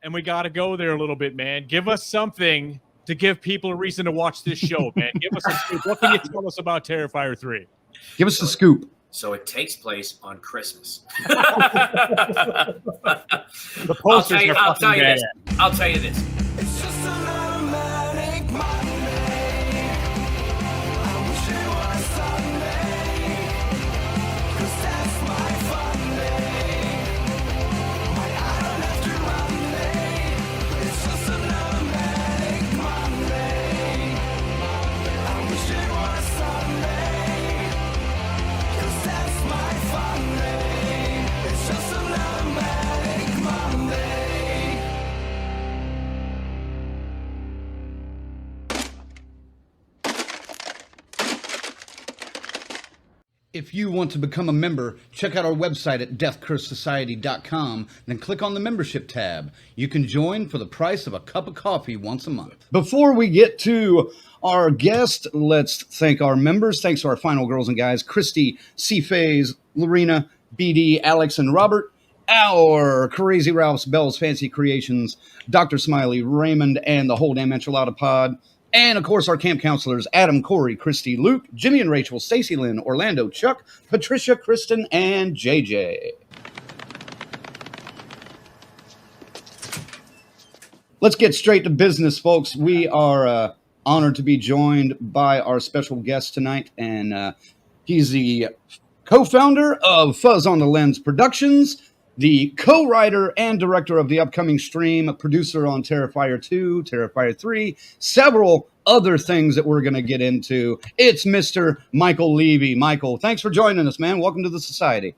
and we got to go there a little bit, man. Give us something to give people a reason to watch this show, man. Give us a scoop. What can you tell us about Terrifier 3? Give us the scoop. So it takes place on Christmas. The posters I'll tell you this. It's just an automatic Monday. I wish it was Sunday, 'cause that's my fun day. I don't have to run late. It's just an automatic Monday. I wish it was Sunday, 'cause that's my fun day. It's just an automatic Monday. If you want to become a member, check out our website at deathcursesociety.com, then click on the membership tab. You can join for the price of a cup of coffee once a month. Before we get to our guest, let's thank our members. Thanks to our final girls and guys, Christy, C-Phase, Lorena, BD, Alex, and Robert. Our Crazy Ralph's Bell's Fancy Creations, Dr. Smiley, Raymond, and the whole damn enchilada pod. And, of course, our camp counselors, Adam, Corey, Christy, Luke, Jimmy and Rachel, Stacy Lynn, Orlando, Chuck, Patricia, Kristen, and JJ. Let's get straight to business, folks. We are honored to be joined by our special guest tonight, and he's the co-founder of Fuzz on the Lens Productions, the co-writer and director of the upcoming stream, producer on Terrifier 2, Terrifier 3, several other things that we're going to get into. It's Mr. Michael Leavy. Michael, thanks for joining us, man. Welcome to the Society.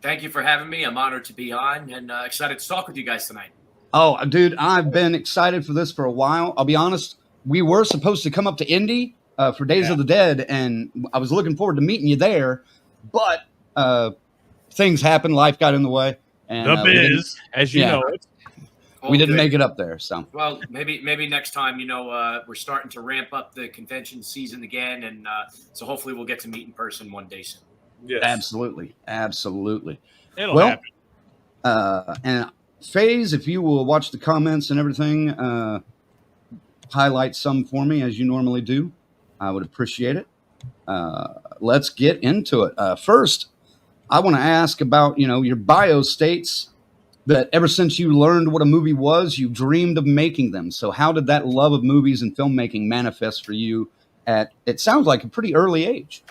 Thank you for having me. I'm honored to be on and excited to talk with you guys tonight. Oh, dude, I've been excited for this for a while. I'll be honest, we were supposed to come up to Indy for Days of the Dead, and I was looking forward to meeting you there, but things happened, life got in the way. And, the biz, as you know it. We didn't make it up there, so. Well, maybe next time. We're starting to ramp up the convention season again, and so hopefully we'll get to meet in person one day soon. Yes. Absolutely. It'll happen. And FaZe, if you will watch the comments and everything, highlight some for me as you normally do. I would appreciate it. Let's get into it. First, I want to ask about, your bio states that ever since you learned what a movie was, you dreamed of making them. So how did that love of movies and filmmaking manifest for you at, it sounds like, a pretty early age?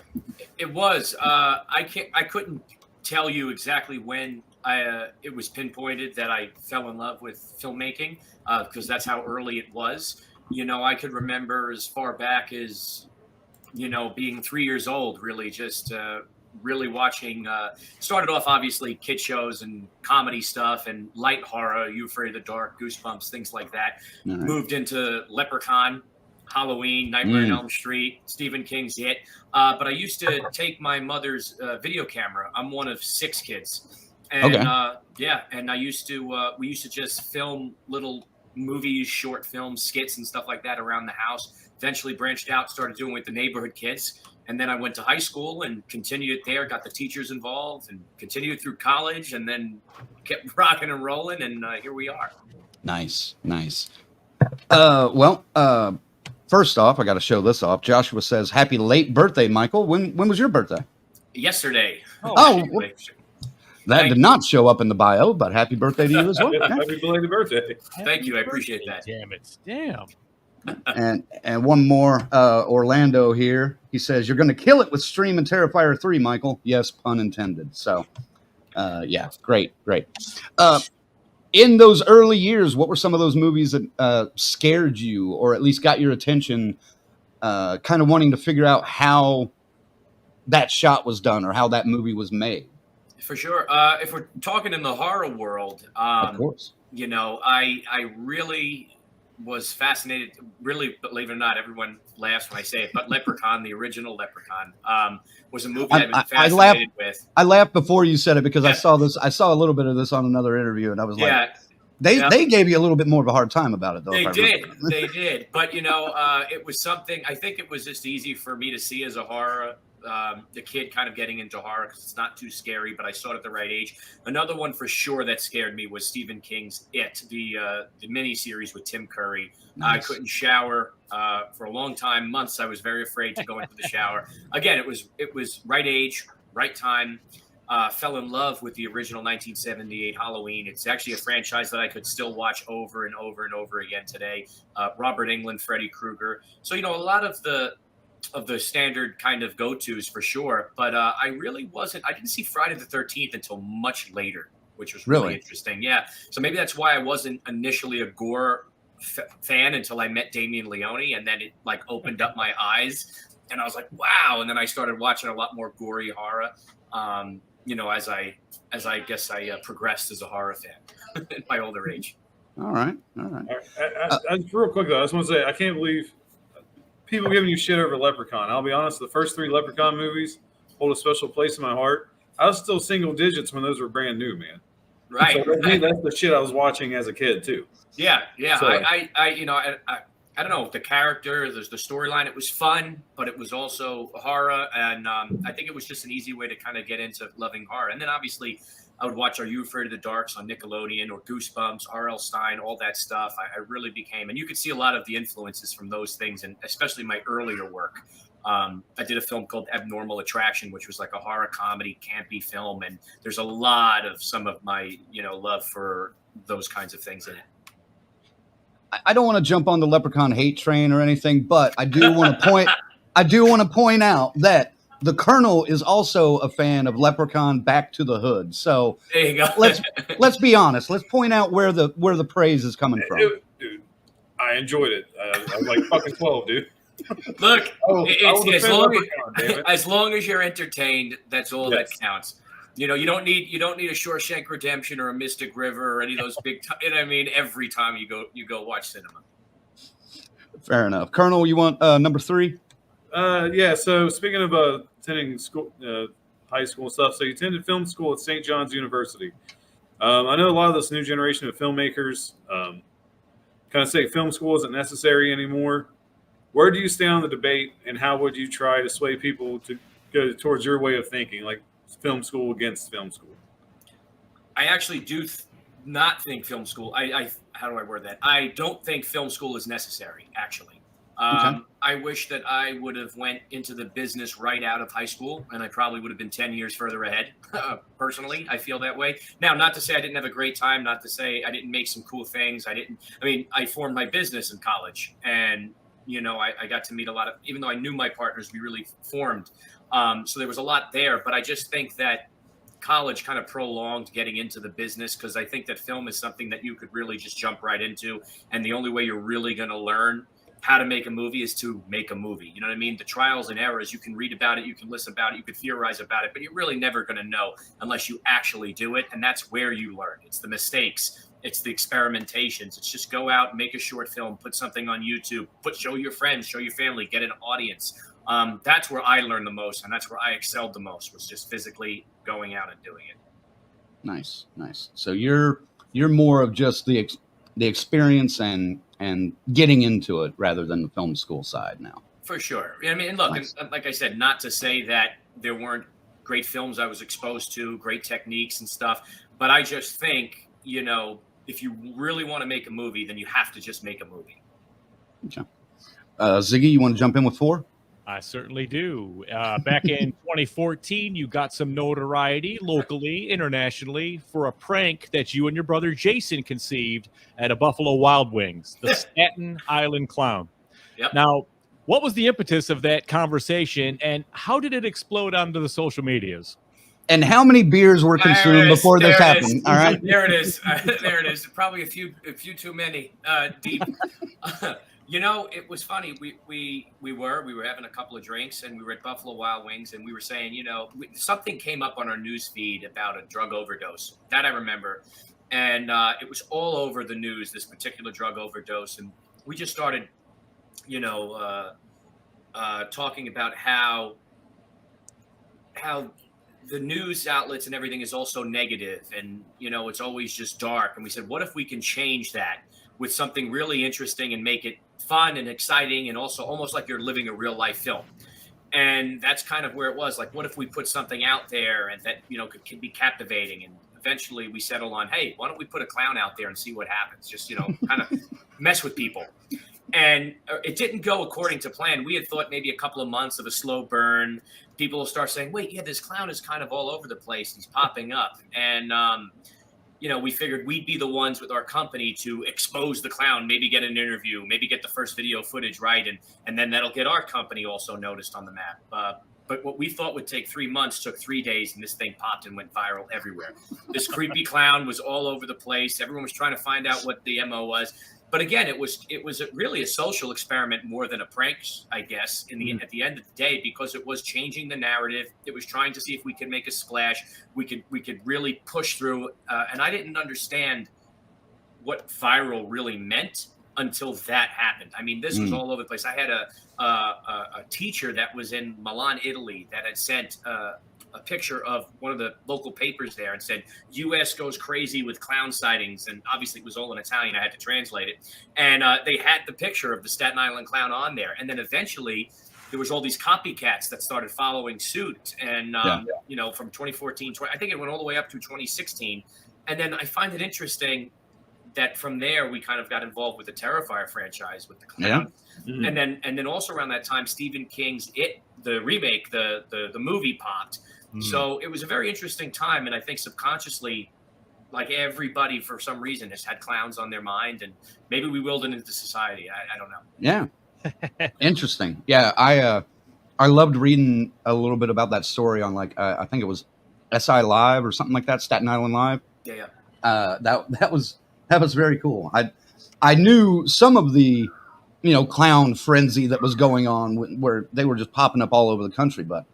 It was. I couldn't tell you exactly when it was pinpointed that I fell in love with filmmaking, because that's how early it was. I could remember as far back as, being 3 years old, really just really watching, started off obviously kid shows and comedy stuff and light horror, You Afraid of the Dark, Goosebumps, things like that. Right. Moved into Leprechaun, Halloween, Nightmare on Elm Street, Stephen King's It. But I used to take my mother's video camera. I'm one of 6 kids. And and we used to just film little movies, short films, skits and stuff like that around the house. Eventually branched out, started doing it with the neighborhood kids. And then I went to high school and continued there, got the teachers involved and continued through college and then kept rocking and rolling. And here we are. Nice. First off, I got to show this off. Joshua says, happy late birthday, Michael. When was your birthday? Yesterday. That did not show up in the bio, but happy birthday to you as well. Happy belated birthday. Thank you. I appreciate that. Damn it. Damn. And one more, Orlando here. He says, you're going to kill it with stream and Terrifier 3, Michael. Yes, pun intended. So, great. In those early years, what were some of those movies that scared you or at least got your attention, kind of wanting to figure out how that shot was done or how that movie was made? For sure. If we're talking in the horror world, of course, I really was fascinated, really, believe it or not, everyone laughs when I say it, but Leprechaun, the original Leprechaun, was a movie I've been fascinated with. I laughed before you said it because I saw a little bit of this on another interview, and I was like, they gave you a little bit more of a hard time about it, though. They did. But, it was something, I think it was just easy for me to see as a horror the kid kind of getting into horror because it's not too scary, but I saw it at the right age. Another one for sure that scared me was Stephen King's It, the mini series with Tim Curry. Nice. I couldn't shower for a long time, months. I was very afraid to go into the shower. Again, it was right age, right time. Fell in love with the original 1978 Halloween. It's actually a franchise that I could still watch over and over and over again today. Robert Englund, Freddy Krueger. So, a lot of the standard kind of go-tos for sure. But I didn't see Friday the 13th until much later, which was really interesting. Yeah. So maybe that's why I wasn't initially a gore fan until I met Damien Leone. And then it like opened up my eyes and I was like, wow. And then I started watching a lot more gory horror. As I guess I progressed as a horror fan in my older age. All right. Real quick though, I just want to say I can't believe people giving you shit over Leprechaun. I'll be honest, the first 3 Leprechaun movies hold a special place in my heart. I was still single digits when those were brand new, man. Right. So that's the shit I was watching as a kid too. Yeah. So, I don't know, the character, there's the storyline. It was fun, but it was also horror. And I think it was just an easy way to kind of get into loving horror. And then obviously I would watch Are You Afraid of the Darks on Nickelodeon or Goosebumps, R.L. Stein, all that stuff. I really became, and you could see a lot of the influences from those things, and especially my earlier work. I did a film called Abnormal Attraction, which was like a horror comedy, campy film. And there's a lot of some of my, love for those kinds of things in it. I don't want to jump on the Leprechaun hate train or anything, but I do want to point out that the Colonel is also a fan of Leprechaun Back to the Hood. So there you go. let's be honest. Let's point out where the praise is coming from. Dude, I enjoyed it. I was like fucking 12, dude. Look, it's as long as you're entertained, that's all that counts. You don't need a Shawshank Redemption or a Mystic River or any of those big. Every time you go watch cinema. Fair enough, Colonel. You want number 3? Yeah. So speaking of attending school, high school and stuff, so you attended film school at St. John's University. I know a lot of this new generation of filmmakers kind of say film school isn't necessary anymore. Where do you stand on the debate, and how would you try to sway people to go towards your way of thinking, like film school against film school? I actually do not think film school. How do I word that? I don't think film school is necessary. Actually, Okay. I wish that I would have went into the business right out of high school, and I probably would have been 10 years further ahead. Personally, I feel that way. Now, not to say I didn't have a great time, not to say I didn't make some cool things. I formed my business in college, and I got to meet a lot of, even though I knew my partners, we really formed. So there was a lot there, but I just think that college kind of prolonged getting into the business, because I think that film is something that you could really just jump right into. And the only way you're really going to learn how to make a movie is to make a movie. You know what I mean? The trials and errors, you can read about it, you can listen about it, you can theorize about it, but you're really never going to know unless you actually do it. And that's where you learn. It's the mistakes. It's the experimentations. It's just go out, make a short film, put something on YouTube, show your friends, show your family, get an audience. That's where I learned the most, and that's where I excelled the most, was just physically going out and doing it. Nice. So you're more of just the experience and getting into it rather than the film school side now. For sure. Look, Nice. and like I said, not to say that there weren't great films I was exposed to, great techniques and stuff, but I just think, if you really want to make a movie, then you have to just make a movie. Okay. Ziggy, you want to jump in with 4? I certainly do. Back in 2014, you got some notoriety locally, internationally, for a prank that you and your brother Jason conceived at a Buffalo Wild Wings, the Staten Island Clown. Yep. Now, what was the impetus of that conversation, and how did it explode onto the social medias? And how many beers were consumed before this happened? All right. There it is. There it is. Probably a few too many deep. It was funny. We were having a couple of drinks, and we were at Buffalo Wild Wings, and we were saying, something came up on our news feed about a drug overdose. That I remember. And it was all over the news, this particular drug overdose. And we just started, talking about how the news outlets and everything is also negative, and it's always just dark. And we said, what if we can change that with something really interesting and make it fun and exciting, and also almost like you're living a real life film? And that's kind of where it was. Like, what if we put something out there and that, could be captivating? And eventually we settle on, hey, why don't we put a clown out there and see what happens? Just, kind of mess with people. And it didn't go according to plan. We had thought maybe a couple of months of a slow burn. People will start saying, wait, yeah, this clown is kind of all over the place. He's popping up. And, we figured we'd be the ones with our company to expose the clown, maybe get an interview, maybe get the first video footage right. And then that'll get our company also noticed on the map. But what we thought would take 3 months took 3 days, and this thing popped and went viral everywhere. This creepy clown was all over the place. Everyone was trying to find out what the MO was. But again, it was really a social experiment more than a prank, I guess, at the end of the day, because it was changing the narrative. It was trying to see if we could make a splash. We could really push through. And I didn't understand what viral really meant until that happened. I mean, this was all over the place. I had a teacher that was in Milan, Italy, that had sent a picture of one of the local papers there and said, U.S. goes crazy with clown sightings. And obviously it was all in Italian. I had to translate it. And they had the picture of the Staten Island clown on there. And then eventually there was all these copycats that started following suit. And, from 2014, I think it went all the way up to 2016. And then I find it interesting that from there we kind of got involved with the Terrifier franchise with the clown. Yeah. Mm-hmm. And then also around that time, Stephen King's It, the remake, the movie popped. So it was a very interesting time, and I think subconsciously, like everybody for some reason has had clowns on their mind, and maybe we willed it into society. I don't know. Yeah, interesting. Yeah, I loved reading a little bit about that story on I think it was SI Live or something like that, Staten Island Live. Yeah. That was very cool. I knew some of the clown frenzy that was going on where they were just popping up all over the country, but.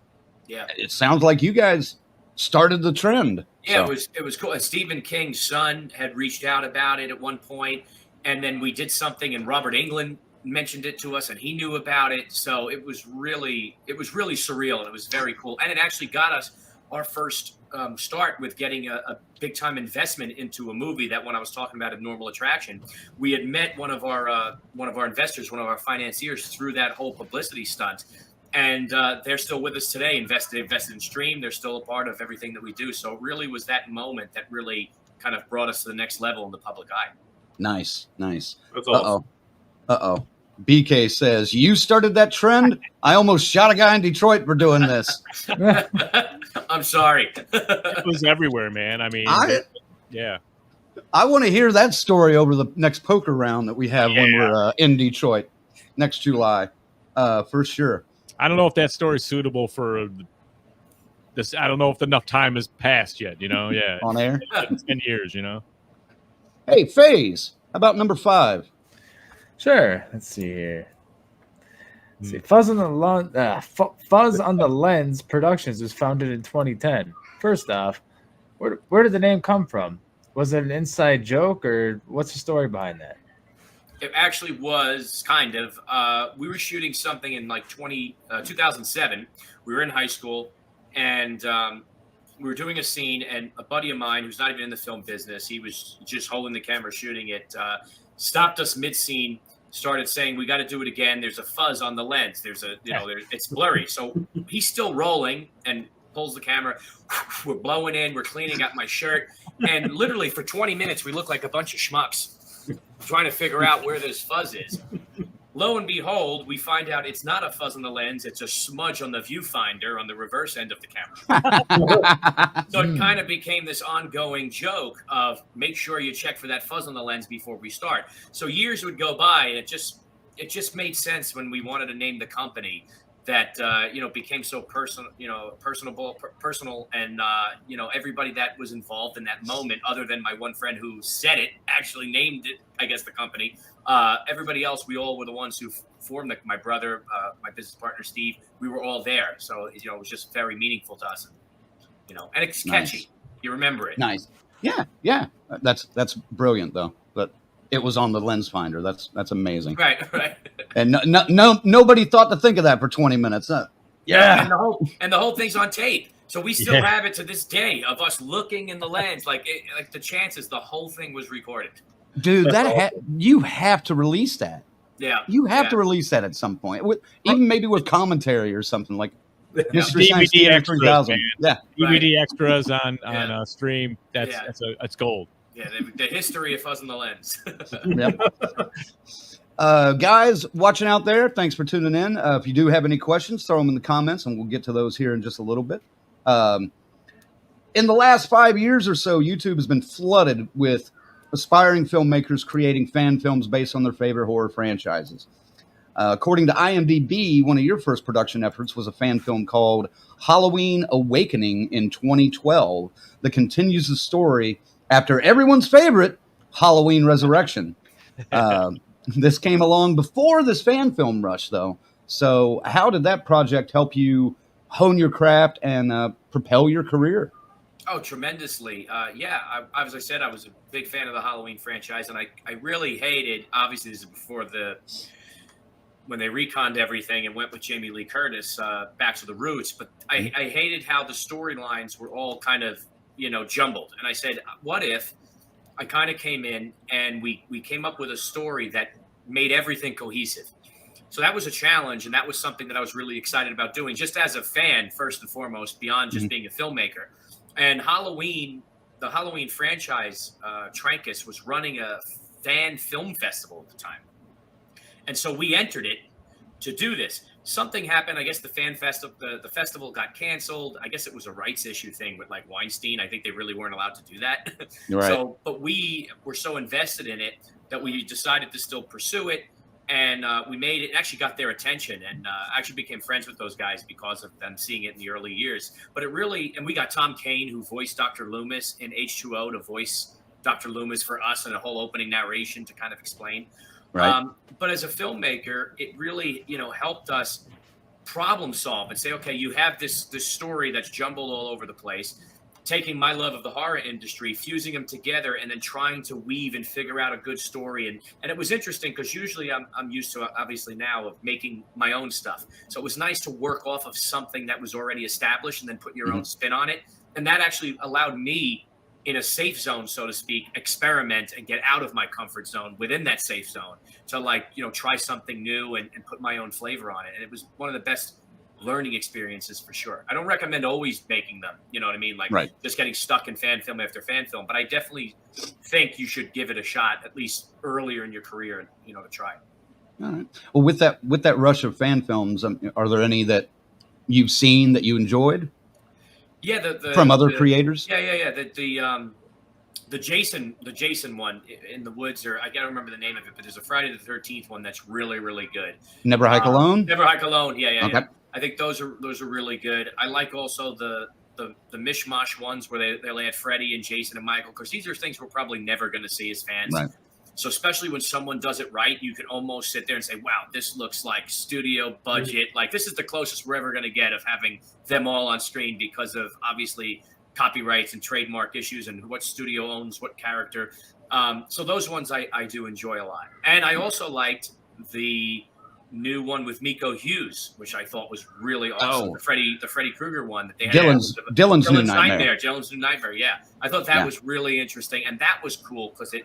Yeah, it sounds like you guys started the trend. Yeah, so. It was cool. And Stephen King's son had reached out about it at one point, and then we did something, and Robert Englund mentioned it to us, and he knew about it. So it was really surreal, and it was very cool. And it actually got us our first start with getting a big time investment into a movie. That one I was talking about, Abnormal Attraction. We had met one of our investors, one of our financiers, through that whole publicity stunt. And they're still with us today, invested in Stream. They're still a part of everything that we do. So it really was that moment that really kind of brought us to the next level in the public eye. Nice. That's awesome. Uh-oh. BK says, you started that trend? I almost shot a guy in Detroit for doing this. I'm sorry. It was everywhere, man. I mean, yeah. I want to hear that story over the next poker round that we have when we're in Detroit next July, for sure. I don't know if that story is suitable for this. I don't know if enough time has passed yet, Yeah. On air? 10 years, Hey, FaZe, how about number 5? Sure. Let's see here. Let's see. Fuzz on the Lens Productions was founded in 2010. First off, where did the name come from? Was it an inside joke, or what's the story behind that? It actually was kind of. We were shooting something in 2007. We were in high school, and we were doing a scene, and a buddy of mine who's not even in the film business, he was just holding the camera shooting it, stopped us mid-scene, started saying, we got to do it again. There's a fuzz on the lens. It's blurry. So he's still rolling and pulls the camera. We're blowing in. We're cleaning up my shirt. And literally for 20 minutes, we look like a bunch of schmucks trying to figure out where this fuzz is. Lo and behold, we find out it's not a fuzz on the lens. It's a smudge on the viewfinder on the reverse end of the camera. So it kind of became this ongoing joke of make sure you check for that fuzz on the lens before we start. So years would go by, and it just made sense when we wanted to name the company that became so personal, personal, and everybody that was involved in that moment, other than my one friend who said it, actually named it, I guess, the company. Everybody else, we all were the ones who formed my brother, my business partner Steve. We were all there, so it was just very meaningful to us, and it's catchy. Nice. You remember it. Nice. Yeah. That's brilliant though. But it was on the lens finder. That's amazing. Right. And nobody thought to think of that for 20 minutes. Yeah. And the whole thing's on tape. So we still have it to this day of us looking in the lens. Like the chances the whole thing was recorded. Dude, you have to release that. Yeah. You have Yeah. to release that at some point, even maybe with commentary or something like Mystery DVD Science Theater extras, 3000. man. Yeah. DVD extras on Yeah. stream. That's Yeah. that's gold. Yeah, the history of Fuzz on the Lens. Yep. Guys watching out there, thanks for tuning in. If you do have any questions, throw them in the comments, and we'll get to those here in just a little bit. In the last 5 years or so, YouTube has been flooded with aspiring filmmakers creating fan films based on their favorite horror franchises. According to IMDb, one of your first production efforts was a fan film called Halloween Awakening in 2012 that continues the story after everyone's favorite, Halloween Resurrection. This came along before this fan film rush, though. So how did that project help you hone your craft and propel your career? Oh, tremendously. As I said, I was a big fan of the Halloween franchise, and I really hated, obviously this is before when they reconned everything and went with Jamie Lee Curtis back to the roots, but I hated how the storylines were all kind of, jumbled. And I said, what if I kind of came in and we came up with a story that made everything cohesive? So that was a challenge, and that was something that I was really excited about doing, just as a fan, first and foremost, beyond just being a filmmaker. And the Halloween franchise, Trancas, was running a fan film festival at the time. And so we entered it to do this. Something happened. I guess the festival got canceled. I guess it was a rights issue thing with like Weinstein. I think they really weren't allowed to do that. Right. So, but we were so invested in it that we decided to still pursue it. And we made it, actually got their attention, and actually became friends with those guys because of them seeing it in the early years. But and we got Tom Kane, who voiced Dr. Loomis in H2O, to voice Dr. Loomis for us, and a whole opening narration to kind of explain. Right. But as a filmmaker, it really, helped us problem solve and say, okay, you have this story that's jumbled all over the place, taking my love of the horror industry, fusing them together, and then trying to weave and figure out a good story. And it was interesting because usually I'm used to, obviously now, of making my own stuff. So it was nice to work off of something that was already established and then put your own spin on it. And that actually allowed me, in a safe zone, so to speak, experiment and get out of my comfort zone within that safe zone to try something new and put my own flavor on it. And it was one of the best learning experiences for sure. I don't recommend always making them, you know what I mean? Like just getting stuck in fan film after fan film, but I definitely think you should give it a shot, at least earlier in your career, to try. All right. Well, with that rush of fan films, are there any that you've seen that you enjoyed? Yeah, from other creators. Yeah. The Jason one in the woods, or I can't remember the name of it, but there's a Friday the 13th one that's really, really good. Never Hike Alone. Never Hike Alone. Yeah. Okay. I think those are really good. I like also the mishmash ones where they had Freddy and Jason and Michael, because these are things we're probably never going to see as fans. Right. So especially when someone does it right, you can almost sit there and say, wow, this looks like studio budget. Like, this is the closest we're ever going to get of having them all on screen because of, obviously, copyrights and trademark issues and what studio owns what character. So those ones I do enjoy a lot. And I also liked the new one with Miko Hughes, which I thought was really awesome. Oh. The Freddy Krueger one that they had. Dylan's New Nightmare. Dylan's New Nightmare, yeah. I thought that was really interesting. And that was cool because it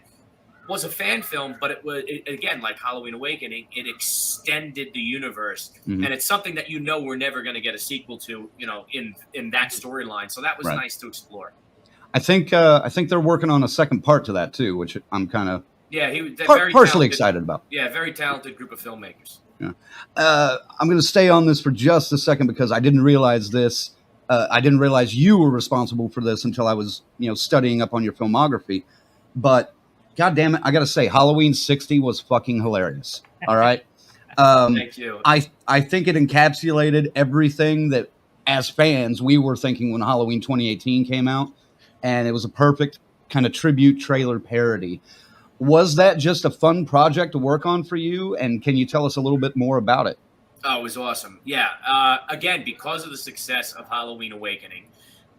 was a fan film, but it again, like Halloween Awakening, it extended the universe. And it's something that we're never going to get a sequel to, in that storyline. So that was nice to explore. I think they're working on a second part to that too, which I'm kind of partially excited about. Yeah, very talented group of filmmakers. Yeah. I'm going to stay on this for just a second because I didn't realize this. I didn't realize you were responsible for this until I was, studying up on your filmography. But God damn it, I got to say, Halloween 60 was fucking hilarious. All right. Thank you. I think it encapsulated everything that, as fans, we were thinking when Halloween 2018 came out. And it was a perfect kind of tribute trailer parody. Was that just a fun project to work on for you? And can you tell us a little bit more about it? Oh, it was awesome. Yeah. Again, because of the success of Halloween Awakening,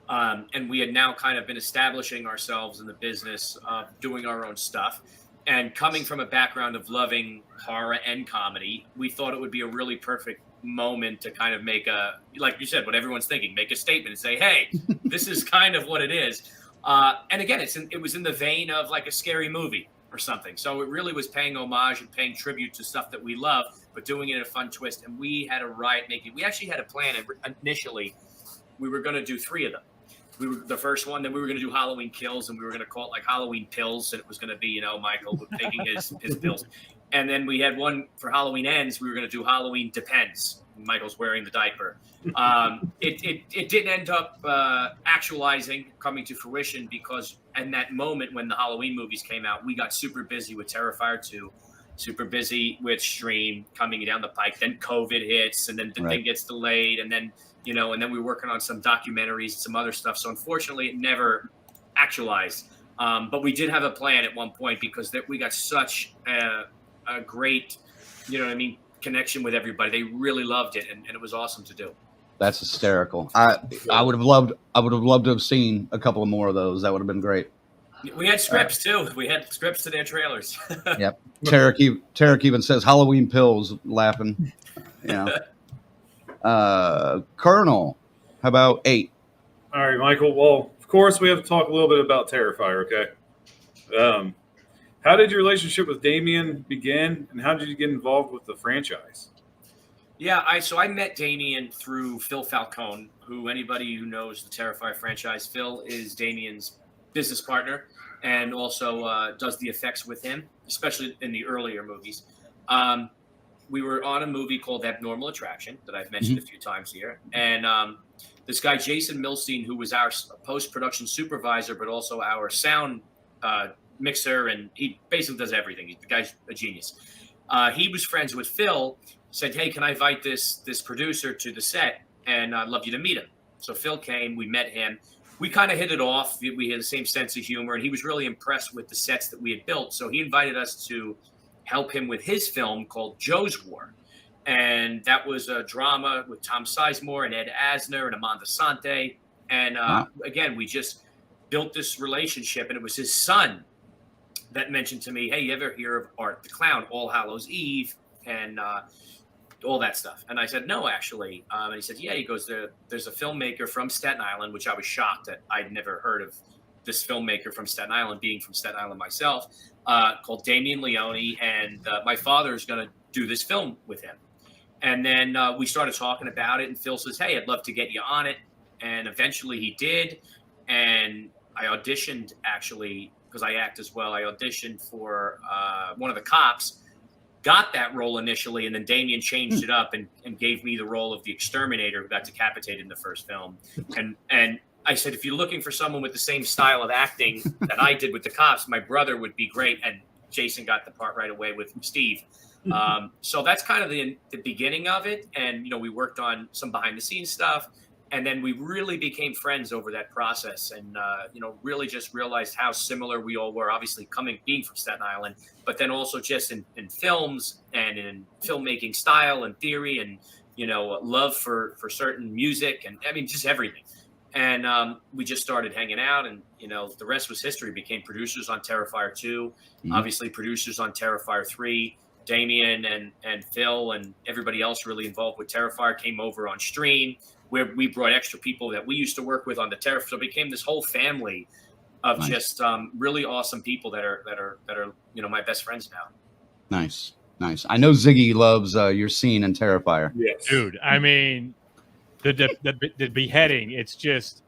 and we had now kind of been establishing ourselves in the business of doing our own stuff, and coming from a background of loving horror and comedy, we thought it would be a really perfect moment to kind of make like you said, what everyone's thinking, make a statement and say, hey, this is kind of what it is. And again, it was in the vein of like a scary movie. or something. So it really was paying homage and paying tribute to stuff that we love, but doing it in a fun twist. And we had a riot making. We actually had a plan initially. We were going to do 3 of them. We were the first one, then we were going to do Halloween Kills, and we were going to call it like Halloween Pills, and it was going to be, Michael taking his pills. And then we had one for Halloween Ends. We were going to do Halloween Depends. Michael's wearing the diaper. It didn't end up actualizing, coming to fruition, because in that moment when the Halloween movies came out, we got super busy with Terrifier 2, super busy with Stream coming down the pike. Then COVID hits, and then the thing gets delayed, and then and then we were working on some documentaries and some other stuff. So unfortunately, it never actualized. But we did have a plan at one point, because we got such a great, connection with everybody. They really loved it, and it was awesome to do. That's hysterical. I would have loved to have seen a couple of more of those. That would have been great. We had scripts too. We had scripts to their trailers. Yep. Tarek even says Halloween Pills, laughing. Colonel, how about 8? All right, Michael. Well, of course, we have to talk a little bit about Terrifier, okay? How did your relationship with Damien begin, and how did you get involved with the franchise? Yeah, I met Damien through Phil Falcone, who anybody who knows the Terrifier franchise, Phil is Damien's business partner and also does the effects with him, especially in the earlier movies. We were on a movie called Abnormal Attraction that I've mentioned a few times here. And this guy, Jason Milstein, who was our post-production supervisor, but also our sound mixer, and he basically does everything. The guy's a genius. He was friends with Phil, said, hey, can I invite this producer to the set? And I'd love you to meet him. So Phil came, we met him. We kind of hit it off. We had the same sense of humor, and he was really impressed with the sets that we had built. So he invited us to help him with his film called Joe's War. And that was a drama with Tom Sizemore and Ed Asner and Amanda Sante. And again, we just built this relationship, and it was his son that mentioned to me, hey, you ever hear of Art the Clown, All Hallows Eve, and all that stuff? And I said, no, actually. And he said, yeah. He goes, there's a filmmaker from Staten Island, which I was shocked that I'd never heard of this filmmaker from Staten Island, being from Staten Island myself, called Damien Leone, and my father is going to do this film with him. And then we started talking about it, and Phil says, hey, I'd love to get you on it. And eventually he did. And I auditioned, actually, because I act as well. I auditioned for one of the cops, got that role initially, and then Damien changed it up and gave me the role of the exterminator who got decapitated in the first film. And I said, if you're looking for someone with the same style of acting that I did with the cops, my brother would be great. And Jason got the part right away with Steve. So that's kind of the beginning of it. And, we worked on some behind the scenes stuff. And then we really became friends over that process, and really just realized how similar we all were. Obviously, being from Staten Island, but then also just in films and in filmmaking style and theory, and love for certain music, and I mean just everything. And we just started hanging out, and the rest was history. Became producers on Terrifier 2, obviously producers on Terrifier 3. Damien and Phil and everybody else really involved with Terrifier came over on Stream, where we brought extra people that we used to work with on the Terrifier. So it became this whole family of just really awesome people that are my best friends now. Nice. I know Ziggy loves your scene in Terrifier. Yes, dude. I mean, the beheading. It's just.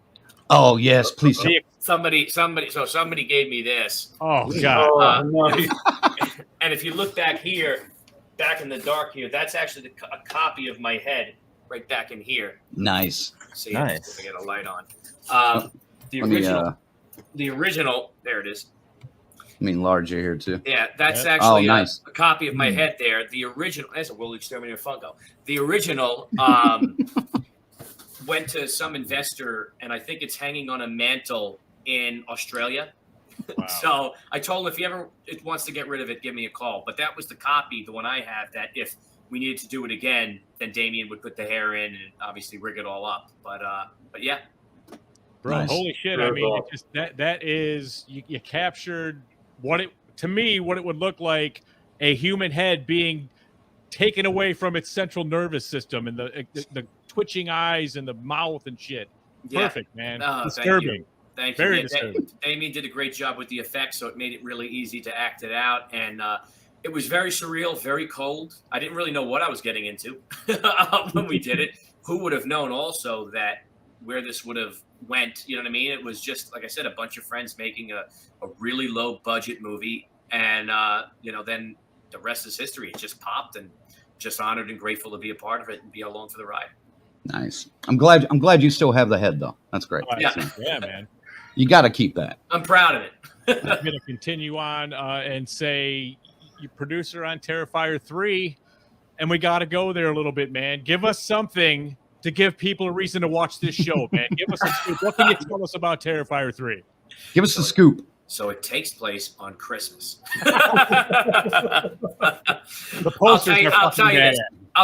Oh yes, please. Somebody gave me this. Oh God. Nice. And if you look back here, back in the dark here, that's actually a copy of my head right back in here. Nice. See, nice. if I get a light on. The original, there it is. I mean, larger here too. Yeah, that's actually nice. a copy of my head there. The original, that's a Will Exterminator Funko. The original went to some investor, and I think it's hanging on a mantle in Australia. Wow. So I told him, if he ever wants to get rid of it, give me a call. But that was the copy, the one I have, that if we needed to do it again, then Damien would put the hair in and obviously rig it all up. But yeah. Bro, Nice. Holy shit. I mean, it just that is, you captured what it would look like, a human head being taken away from its central nervous system, and the twitching eyes and the mouth and shit. Perfect, man. Oh, Disturbing. Thank you. Very Yeah, disturbing. Damien did a great job with the effects, so it made it really easy to act it out. And it was very surreal, very cold. I didn't really know what I was getting into when we did it. Who would have known also that where this would have went? You know what I mean? It was just, like I said, a bunch of friends making a really low budget movie. And, then the rest is history. It just popped, and just honored and grateful to be a part of it and be along for the ride. Nice. I'm glad you still have the head, though. That's great. Yeah. Yeah, man. You got to keep that. I'm proud of it. I'm going to continue on and say, you producer on Terrifier 3, and we got to go there a little bit, man. Give us something to give people a reason to watch this show, man. Give us a scoop. What can you tell us about Terrifier 3? Give us the scoop. So it takes place on Christmas. The posters I'll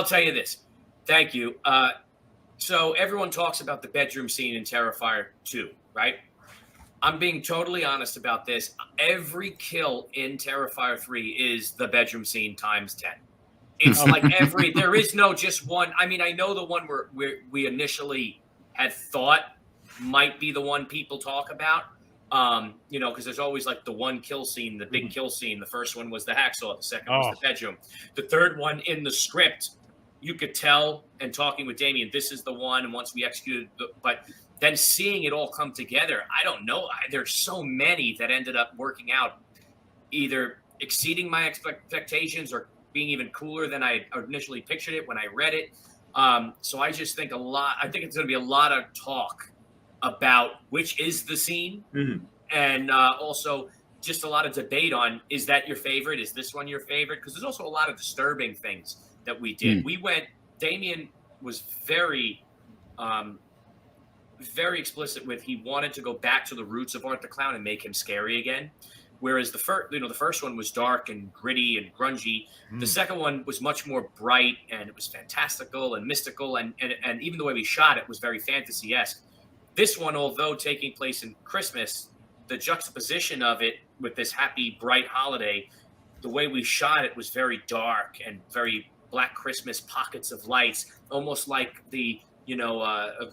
tell you this. Thank you. So everyone talks about the bedroom scene in Terrifier 2, right? I'm being totally honest about this. Every kill in Terrifier 3 is the bedroom scene times 10. It's like there is no just one. I mean, I know the one where we initially had thought might be the one people talk about. Because there's always like the one kill scene, the big kill scene. The first one was the hacksaw. The second was the bedroom. The third one in the script, you could tell, and talking with Damien, this is the one. And once we executed, but then seeing it all come together, I don't know. There's so many that ended up working out, either exceeding my expectations or being even cooler than I initially pictured it when I read it. So I just think I think it's going to be a lot of talk about which is the scene, and also just a lot of debate on, is that your favorite? Is this one your favorite? Because there's also a lot of disturbing things that we did. Damien was very explicit with, he wanted to go back to the roots of Art the Clown and make him scary again. Whereas the first one was dark and gritty and grungy. The second one was much more bright, and it was fantastical and mystical, and even the way we shot it was very fantasy-esque. This one, although taking place in Christmas, the juxtaposition of it with this happy, bright holiday, the way we shot it was very dark and very Black Christmas, pockets of lights, almost like the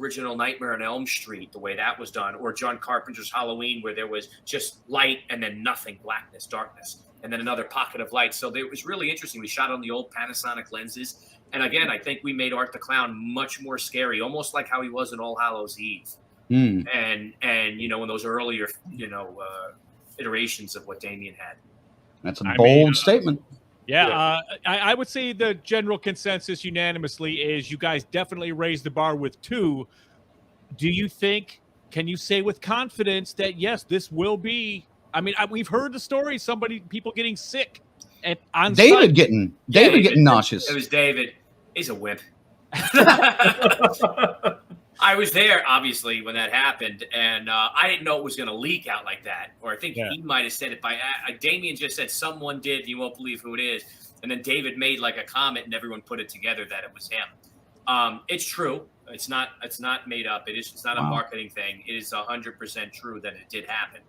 original Nightmare on Elm Street, the way that was done, or John Carpenter's Halloween, where there was just light and then nothing, blackness, darkness, and then another pocket of light. So it was really interesting. We shot on the old Panasonic lenses. And again, I think we made Art the Clown much more scary, almost like how he was in All Hallows Eve. And in those earlier, iterations of what Damien had. That's a bold statement. Yeah, I would say the general consensus unanimously is you guys definitely raised the bar with 2. Do you think, can you say with confidence that, yes, this will be, we've heard the story, people getting sick on David site. getting nauseous. It was David. He's a wimp. I was there, obviously, when that happened, and I didn't know it was going to leak out like that. Or I think he might have said it Damien just said, someone did, you won't believe who it is. And then David made like a comment, and everyone put it together that it was him. It's true. It's not made up. It's not a marketing thing. It is 100% true that it did happen.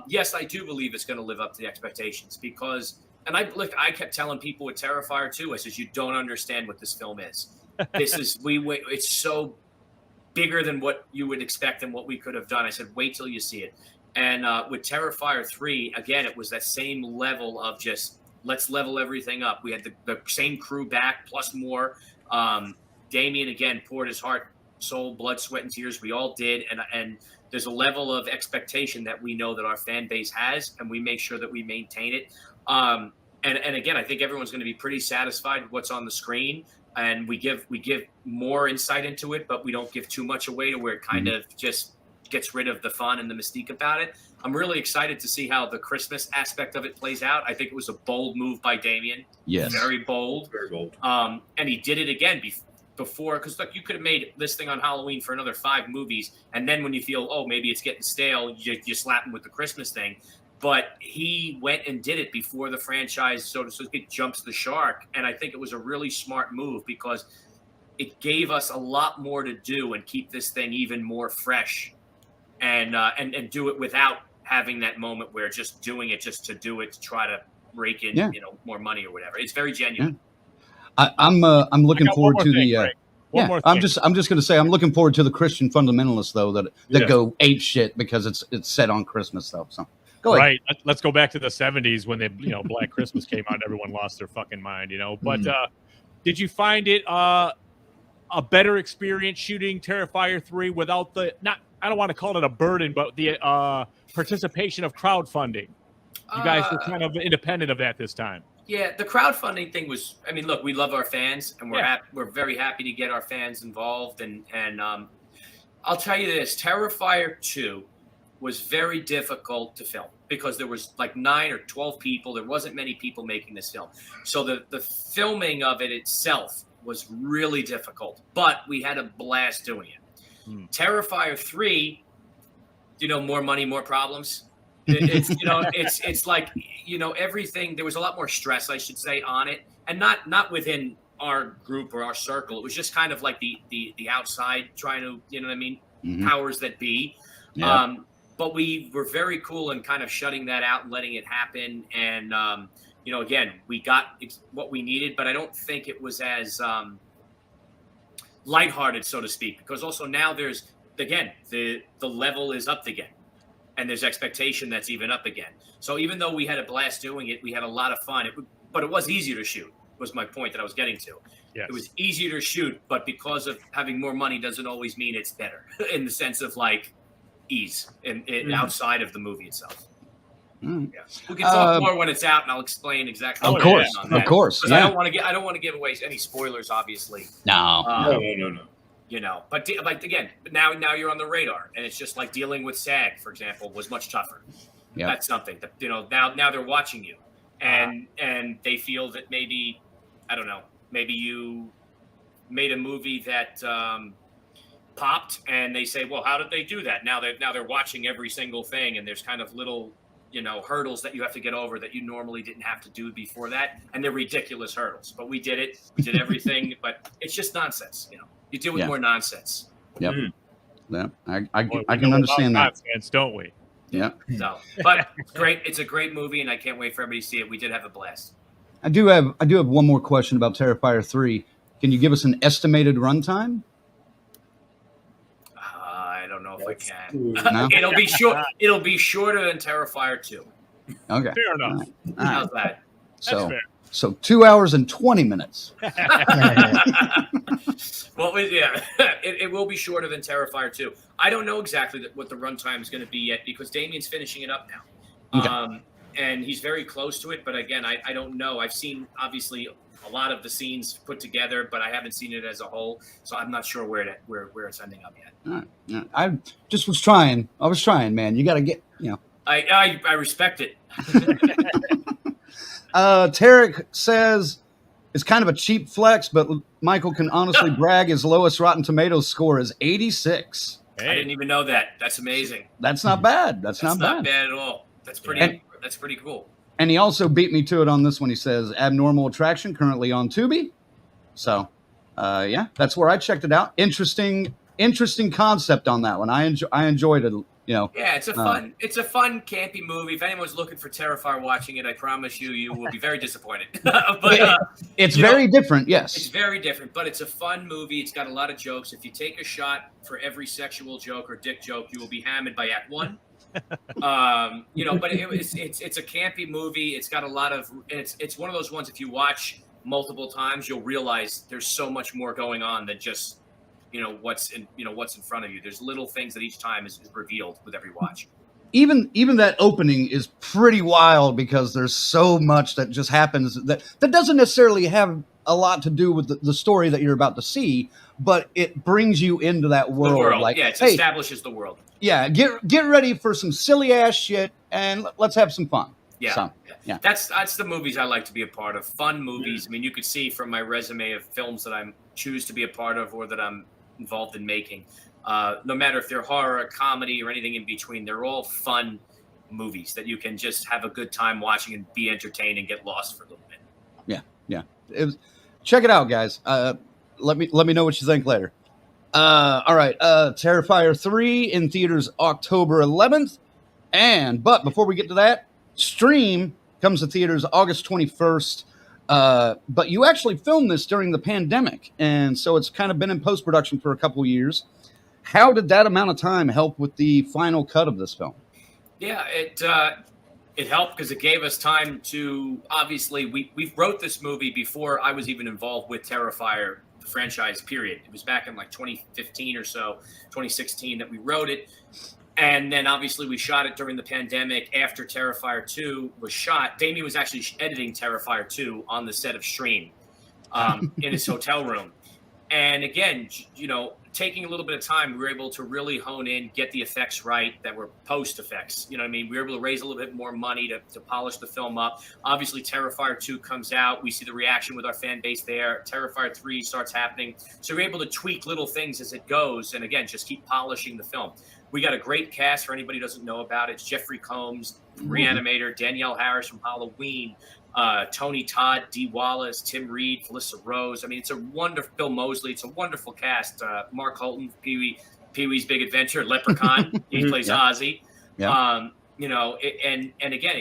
Yes, I do believe it's going to live up to the expectations, because, and I kept telling people with Terrifier 2, I said, you don't understand what this film is. This is, it's so bigger than what you would expect and what we could have done. I said, wait till you see it. And with Terrifier 3, again, it was that same level of just, let's level everything up. We had the same crew back, plus more. Damien, again, poured his heart, soul, blood, sweat, and tears. We all did. And there's a level of expectation that we know that our fan base has, and we make sure that we maintain it. And again, I think everyone's going to be pretty satisfied with what's on the screen. And we give more insight into it, but we don't give too much away to where it kind of just gets rid of the fun and the mystique about it. I'm really excited to see how the Christmas aspect of it plays out. I think it was a bold move by Damien. Yes. Very bold. Very bold. And he did it again before, because look, you could have made this thing on Halloween for another 5 movies, and then when you feel, oh, maybe it's getting stale, you slap him with the Christmas thing. But he went and did it before the franchise, so to speak, jumps the shark. And I think it was a really smart move, because it gave us a lot more to do and keep this thing even more fresh, and do it without having that moment where just doing it just to do it, to try to rake in more money or whatever. It's very genuine. I'm looking forward to the One Yeah, more I'm thing. just going to say I'm looking forward to the Christian fundamentalists though that Yeah. go ape shit because it's set on Christmas though. So go ahead. Right. Let's go back to the 70s when Black Christmas came out and everyone lost their fucking mind, But did you find it a better experience shooting Terrifier 3 without I don't want to call it a burden, but the participation of crowdfunding? You guys were kind of independent of that this time. Yeah, the crowdfunding thing was. I mean, look, we love our fans, and we're very happy to get our fans involved. And I'll tell you this: Terrifier 2 was very difficult to film because there was like 9 or 12 people. There wasn't many people making this film, so the filming of it itself was really difficult. But we had a blast doing it. Terrifier 3, more money, more problems. It's like everything. There was a lot more stress, I should say, on it, and not within our group or our circle. It was just kind of like the outside trying to, powers that be. Yeah. But we were very cool in kind of shutting that out and letting it happen. And again, we got what we needed, but I don't think it was as lighthearted, so to speak, because also now there's again the level is up again. And there's expectation that's even up again. So even though we had a blast doing it, we had a lot of fun. But it was easier to shoot, was my point that I was getting to. Yes. It was easier to shoot, but because of having more money doesn't always mean it's better in the sense of like ease and outside of the movie itself. Yeah. We can talk more when it's out, and I'll explain exactly. Of course, on that. of course. I Yeah. don't want to give away any spoilers, obviously. No. No. But again, now you're on the radar, and it's just like dealing with SAG, for example, was much tougher. Yeah. That's something that now they're watching you, and they feel that maybe I don't know, maybe you made a movie that popped, and they say, well, how did they do that? Now they're watching every single thing, and there's kind of little hurdles that you have to get over that you normally didn't have to do before that, and they're ridiculous hurdles. But we did it. We did everything, but it's just nonsense. You deal with more nonsense. Yep. Yeah. I Boy, we can know understand about that. nonsense, don't we? Yeah. So, but it's great. It's a great movie, and I can't wait for everybody to see it. We did have a blast. I do have one more question about Terrifier 3. Can you give us an estimated runtime? I don't know if I can. No? It'll be short. It'll be shorter than Terrifier 2. Okay. Fair enough. All right. How's that? So, fair. so 2 hours and 20 minutes. Well, it will be shorter than Terrifier 2. I don't know exactly what the runtime is going to be yet because Damien's finishing it up now. Okay. And he's very close to it. But again, I don't know. I've seen, obviously, a lot of the scenes put together, but I haven't seen it as a whole. So I'm not sure where it's ending up yet. All right. Yeah. I just was trying. I was trying, man. You got to get, I respect it. Tarek says it's kind of a cheap flex, but Michael can honestly brag his lowest Rotten Tomatoes score is 86. I didn't even know that. That's amazing. That's not bad. That's not not bad. bad at all. That's pretty cool. And he also beat me to it on this one. He says Abnormal Attraction currently on Tubi. So, yeah, that's where I checked it out. Interesting concept on that one. I enjoyed it. Yeah, it's a fun campy movie. If anyone's looking for Terrifier watching it, I promise you will be very disappointed. But it's very different. Yes, it's very different, but it's a fun movie. It's got a lot of jokes. If you take a shot for every sexual joke or dick joke, you will be hammered by Act 1. But it's a campy movie. It's got a lot of. It's one of those ones. If you watch multiple times, you'll realize there's so much more going on than just what's in front of you. There's little things that each time is revealed with every watch. Even that opening is pretty wild because there's so much that just happens that doesn't necessarily have a lot to do with the story that you're about to see, but it brings you into that world. The world. Like, it hey, establishes the world. Yeah, get ready for some silly ass shit and let's have some fun. Yeah. So, yeah. That's the movies I like to be a part of. Fun movies. I mean, you could see from my resume of films that I choose to be a part of or that I'm involved in making. No matter if they're horror, comedy, or anything in between, they're all fun movies that you can just have a good time watching and be entertained and get lost for a little bit. Yeah. Check it out, guys. Let me know what you think later. All right. Terrifier 3 in theaters October 11th. But before we get to that, Stream comes to theaters August 21st. But you actually filmed this during the pandemic, and so it's kind of been in post-production for a couple years. How did that amount of time help with the final cut of this film? Yeah, it helped because it gave us time to, obviously, we wrote this movie before I was even involved with Terrifier, the franchise, period. It was back in like 2015 or so, 2016 that we wrote it. And then obviously we shot it during the pandemic after Terrifier 2 was shot. Damien was actually editing Terrifier 2 on the set of Stream in his hotel room. And again, you know, taking a little bit of time, we were able to really hone in, get the effects right that were post effects. You know what I mean? We were able to raise a little bit more money to polish the film up. Obviously, Terrifier 2 comes out. We see the reaction with our fan base there. Terrifier 3 starts happening. So we're able to tweak little things as it goes. And again, just keep polishing the film. We got a great cast for anybody who doesn't know about it. It's Jeffrey Combs, Reanimator, Danielle Harris from Halloween, Tony Todd, Dee Wallace, Tim Reed, Felissa Rose. I mean, it's a wonderful, Bill Moseley. It's a wonderful cast. Mark Holton, Pee-wee's Big Adventure, Leprechaun. He plays Ozzy. Yeah. You know, and again,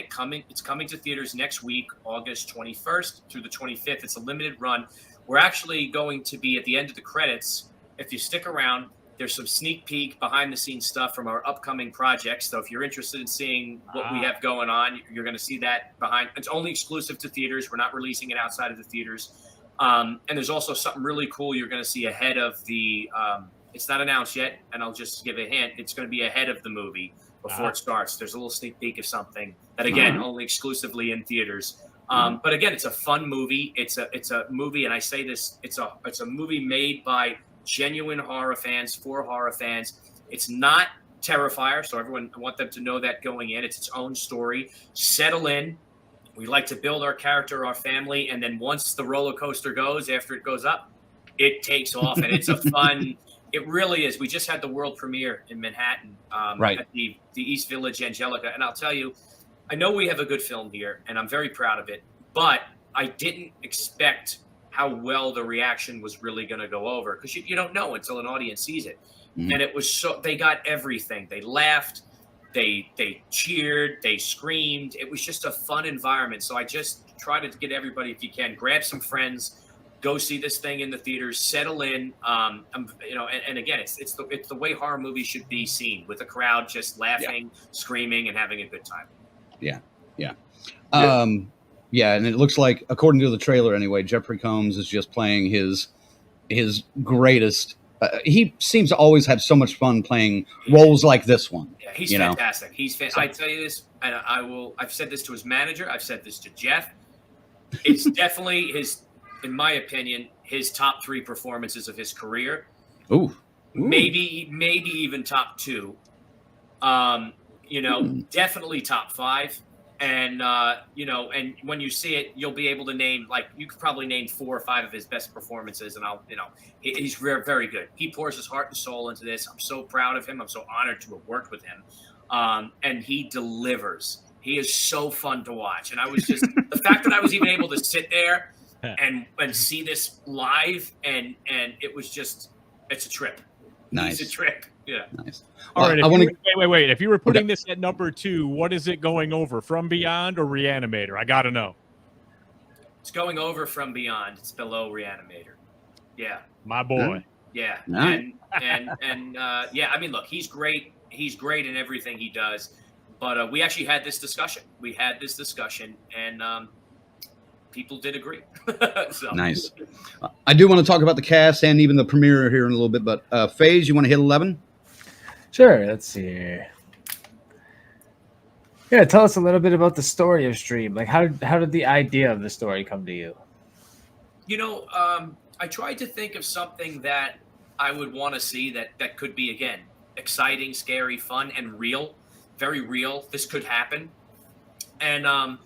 it's coming to theaters next week, August 21st through the 25th. It's a limited run. We're actually going to be at the end of the credits. If you stick around, there's some sneak peek behind the scenes stuff from our upcoming projects. So if you're interested in seeing what we have going on, you're going to see that behind. It's only exclusive to theaters. We're not releasing it outside of the theaters. And there's also something really cool you're going to see ahead of the, it's not announced yet, and I'll just give a hint. It's going to be ahead of the movie before it starts. There's a little sneak peek of something that, again, only exclusively in theaters. But again, it's a fun movie. It's a movie, and I say this, it's a movie made by genuine horror fans, for horror fans. It's not Terrifier, so everyone, I want them to know that going in. It's its own story. Settle in. We like to build our character, our family, and then once the roller coaster goes, after it goes up, it takes off, and it's a fun. It really is. We just had the world premiere in Manhattan, at the East Village Angelica, and I'll tell you, I know we have a good film here, and I'm very proud of it, but I didn't expect how well the reaction was really going to go over, because you don't know until an audience sees it. And it was so, they got everything. They laughed, they cheered, they screamed. It was just a fun environment. So I just try to get everybody, if you can, grab some friends, go see this thing in the theaters, settle in. You know, and again, it's the way horror movies should be seen, with a crowd just laughing, screaming, and having a good time. Yeah. Yeah, and it looks like, according to the trailer anyway, Jeffrey Combs is just playing his greatest. He seems to always have so much fun playing roles like this one. Yeah, he's fantastic. I tell you this, and I've said this to his manager. I've said this to Jeff. It's definitely in my opinion, his top 3 performances of his career. Ooh. Maybe even top 2. You know, definitely top 5. And, you know, and when you see it, you'll be able to name, like, you could probably name 4 or 5 of his best performances. And he's very, very good. He pours his heart and soul into this. I'm so proud of him. I'm so honored to have worked with him. And he delivers. He is so fun to watch. And I was just, the fact that I was even able to sit there and see this live, and it was just, it's a trip. Nice. It's a trip. Yeah. Nice. All right. Wait. If you were putting this at number 2, what is it going over? From Beyond or Reanimator? I got to know. It's going over From Beyond. It's below Reanimator. Yeah. My boy. Yeah. Nice. And yeah, I mean, look, he's great. He's great in everything he does. But we actually had this discussion. And people did agree. So. Nice. I do want to talk about the cast and even the premiere here in a little bit, but FaZe, you want to hit 11? Sure. Let's see here. Yeah, tell us a little bit about the story of Stream. Like, how did the idea of the story come to you? You know, I tried to think of something that I would want to see that could be, again, exciting, scary, fun, and real. Very real. This could happen. And,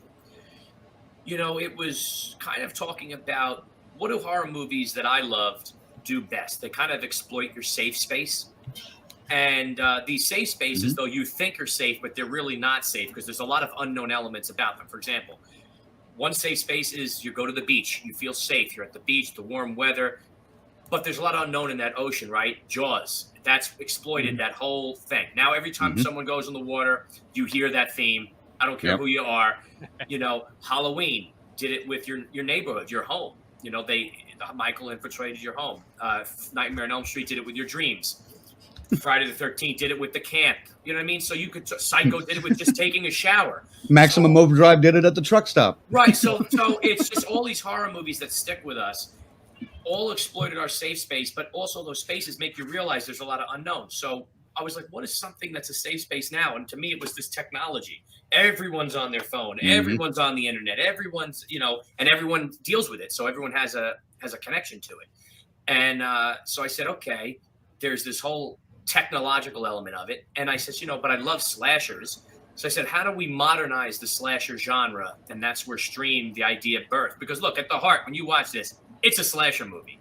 you know, it was kind of talking about, what do horror movies that I loved do best? They kind of exploit your safe space. And these safe spaces, though you think are safe, but they're really not safe, because there's a lot of unknown elements about them. For example, one safe space is you go to the beach. You feel safe. You're at the beach, the warm weather. But there's a lot unknown in that ocean, right? Jaws. That's exploited that whole thing. Now, every time someone goes in the water, you hear that theme. I don't care who you are. You know, Halloween. did it with your neighborhood, your home. You know, Michael infiltrated your home. Nightmare on Elm Street did it with your dreams. Friday the 13th did it with the camp. You know what I mean? So you could Psycho did it with just taking a shower. Maximum Overdrive did it at the truck stop. Right. So it's just all these horror movies that stick with us, all exploited our safe space, but also those spaces make you realize there's a lot of unknowns. So I was like, what is something that's a safe space now? And to me, it was this technology. Everyone's on their phone. Mm-hmm. Everyone's on the internet. Everyone's, you know, and everyone deals with it. So everyone has a connection to it. And so I said, okay, there's this whole technological element of it. And I said, you know, but I love slashers. So I said, how do we modernize the slasher genre? And that's where Stream, the idea birthed. Because look, at the heart, when you watch this, it's a slasher movie.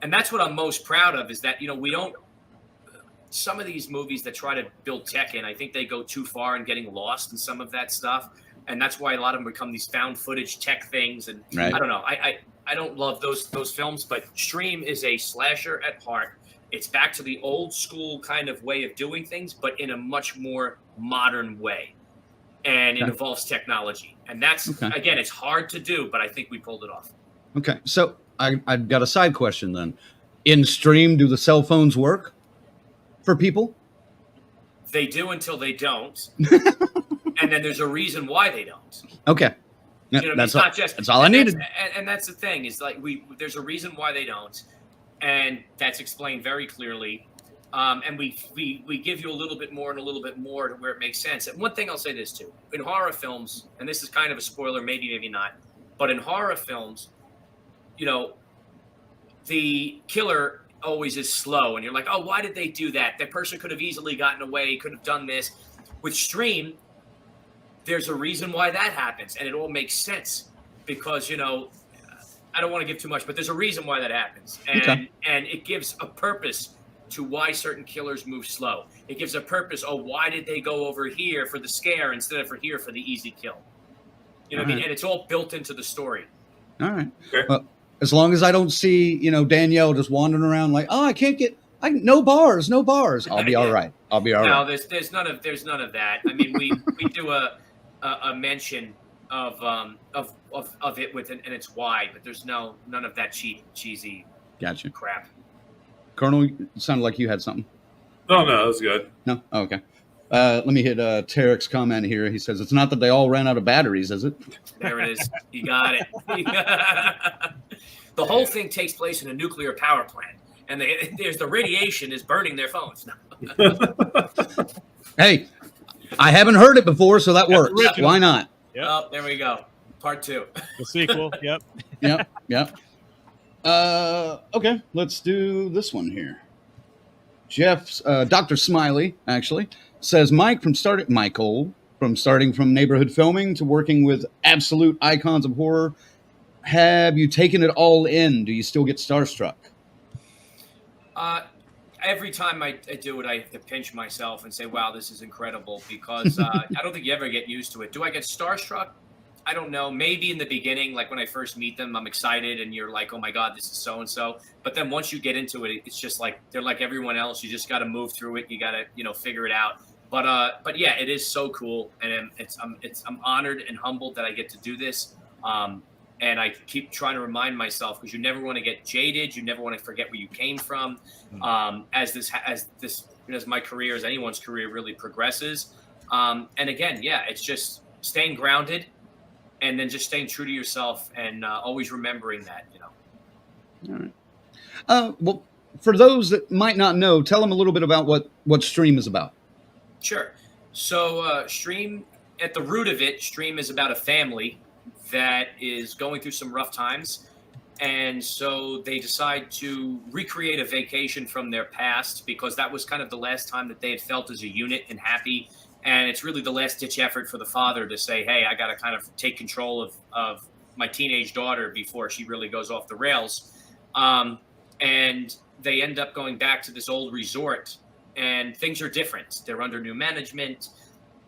And that's what I'm most proud of, is that, you know, we don't, some of these movies that try to build tech in, I think they go too far in getting lost in some of that stuff. And that's why a lot of them become these found footage tech things. And right. I don't know, I don't love those films, but Stream is a slasher at heart. It's back to the old school kind of way of doing things, but in a much more modern way. And it involves technology. And that's, again, it's hard to do, but I think we pulled it off. Okay. So I've got a side question then. In Stream, do the cell phones work for people? They do until they don't. And then there's a reason why they don't. Okay. You know, that's it's not just, that's all I needed. And that's the thing, is like there's a reason why they don't. And that's explained very clearly. And we give you a little bit more and a little bit more to where it makes sense. And one thing I'll say this too, in horror films, and this is kind of a spoiler, maybe not, but in horror films, you know, the killer always is slow. And you're like, oh, why did they do that? That person could have easily gotten away, could have done this. With Stream, there's a reason why that happens. And it all makes sense because, you know, I don't want to give too much, but there's a reason why that happens. And it gives a purpose to why certain killers move slow. It gives a purpose. Oh, why did they go over here for the scare instead of for here for the easy kill? You know what I mean? And it's all built into the story. All right. Okay. Well, as long as I don't see, you know, Danielle just wandering around like, oh, no bars. I'll be all right. I'll be all right. No, there's none of that. I mean, we do a mention of it with and it's wide, but there's none of that cheesy crap. Colonel, it sounded like you had something. No, that's good. No? Oh, okay. Let me hit Tarek's comment here. He says, it's not that they all ran out of batteries, is it? There it is. You got it. The whole thing takes place in a nuclear power plant, and there's the radiation is burning their phones. Hey, I haven't heard it before, so that works. Original. Why not? Yep. Oh, there we go. Part 2. The sequel. Yep. Yep. Okay, let's do this one here. Jeff's Dr. Smiley actually says Michael from starting from neighborhood filming to working with absolute icons of horror. Have you taken it all in? Do you still get starstruck? Every time I do it, I have to pinch myself and say, wow, this is incredible, because I don't think you ever get used to it. Do I get starstruck? I don't know. Maybe in the beginning, like when I first meet them, I'm excited and you're like, oh my God, this is so-and-so. But then once you get into it, it's just like, they're like everyone else. You just got to move through it. You got to, you know, figure it out. But yeah, it is so cool. And I'm honored and humbled that I get to do this. And I keep trying to remind myself, because you never want to get jaded. You never want to forget where you came from. As my career, as anyone's career really progresses. And again, yeah, it's just staying grounded. And then just staying true to yourself and always remembering that, you know. All right. Well, for those that might not know, tell them a little bit about what Stream is about. Sure. So Stream, at the root of it, Stream is about a family that is going through some rough times. And so they decide to recreate a vacation from their past, because that was kind of the last time that they had felt as a unit and happy. And it's really the last-ditch effort for the father to say, hey, I got to kind of take control of my teenage daughter before she really goes off the rails. And they end up going back to this old resort, and things are different. They're under new management,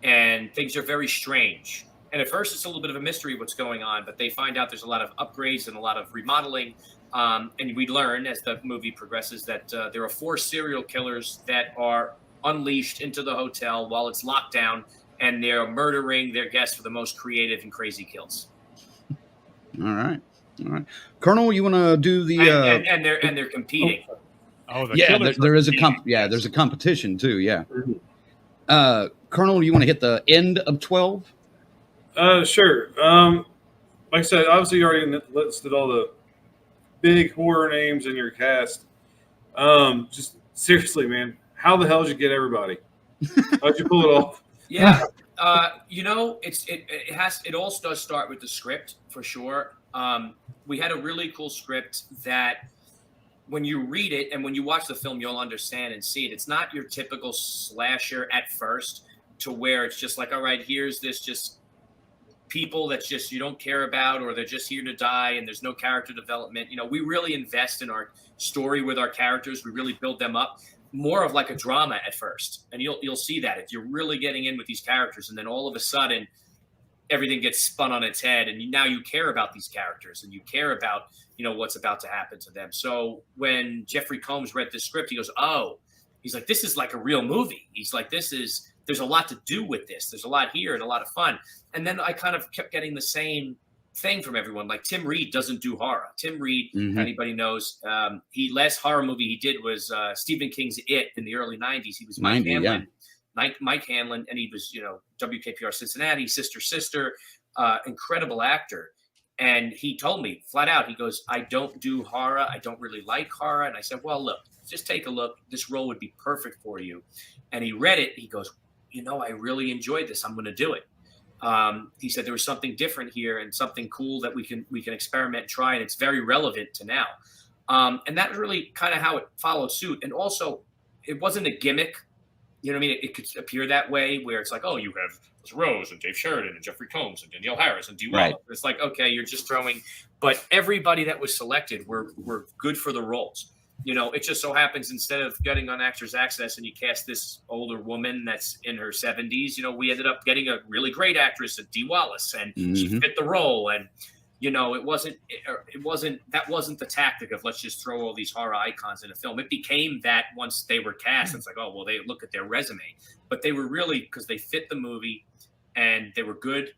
and things are very strange. And at first, it's a little bit of a mystery what's going on, but they find out there's a lot of upgrades and a lot of remodeling. And we learn as the movie progresses that there are 4 serial killers that are unleashed into the hotel while it's locked down, and they're murdering their guests for the most creative and crazy kills. All right. Colonel, you want to do the? And they're competing. Oh, the Yeah, killers there are is a competing. there's a competition too. Yeah. Mhm. Colonel, you want to hit the end of 12? Sure. Like I said, obviously you already listed all the big horror names in your cast. Just seriously, man, how the hell did you get everybody? How'd you pull it off? Yeah. It all does start with the script for sure. We had a really cool script that when you read it and when you watch the film, you'll understand and see it. It's not your typical slasher at first, to where it's just like, all right, here's this just people that's just you don't care about, or they're just here to die and there's no character development. We really invest in our story with our characters. We really build them up. More of like a drama at first, and you'll see that if you're really getting in with these characters, and then all of a sudden everything gets spun on its head, and now you care about these characters and you care about what's about to happen to them. So when Jeffrey Combs read this script, he goes, "Oh," he's like, "This is like a real movie." He's like, "There's a lot to do with this. There's a lot here and a lot of fun." And then I kind of kept getting the same thing from everyone. Like Tim Reed doesn't do horror. Tim Reed, if anybody knows, last horror movie he did was Stephen King's It in the early 90s. He was Mike Hanlon. Mike Hanlon, and he was, WKPR Cincinnati, Sister, incredible actor. And he told me flat out, he goes, "I don't do horror. I don't really like horror." And I said, "Well, look, just take a look. This role would be perfect for you." And he read it. He goes, "I really enjoyed this. I'm going to do it." He said there was something different here and something cool that we can experiment and try, and it's very relevant to now. And that's really kind of how it followed suit. And also, it wasn't a gimmick. You know what I mean? It could appear that way, where it's like, oh, you have Rose and Dave Sheridan and Jeffrey Combs and Danielle Harris and Dee Wallace. Right. It's like, okay, you're just throwing. But everybody that was selected were good for the roles. It just so happens instead of getting on Actors Access and you cast this older woman that's in her 70s, we ended up getting a really great actress, Dee Wallace, and she fit the role. And it wasn't the tactic of let's just throw all these horror icons in a film. It became that once they were cast. It's like, oh well, they look at their resume, but they were really, because they fit the movie and they were good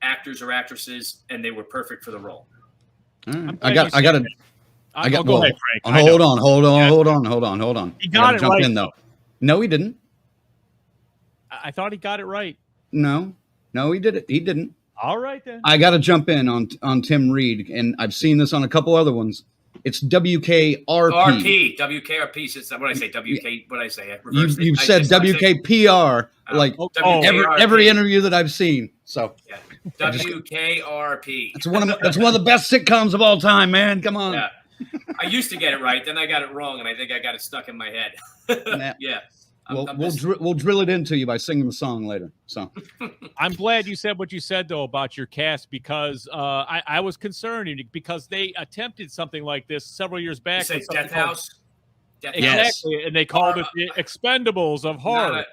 actors or actresses and they were perfect for the role. I got to. Go ahead, Frank. Hold on. He got it right. Though. No, he didn't. I thought he got it right. No, he did it. He didn't. All right then. I got to jump in on Tim Reed, and I've seen this on a couple other ones. It's WKRP. WKRP. Since what I say, WK. What I say? You've said WKPR every interview that I've seen. So yeah. WKRP. That's one of the best sitcoms of all time, man. Come on. Yeah. I used to get it right, then I got it wrong, and I think I got it stuck in my head. Yeah. We'll drill it into you by singing the song later. So I'm glad you said what you said though about your cast, because I was concerned because they attempted something like this several years back. You say Death House. Exactly, yes. And they called it the Expendables of horror.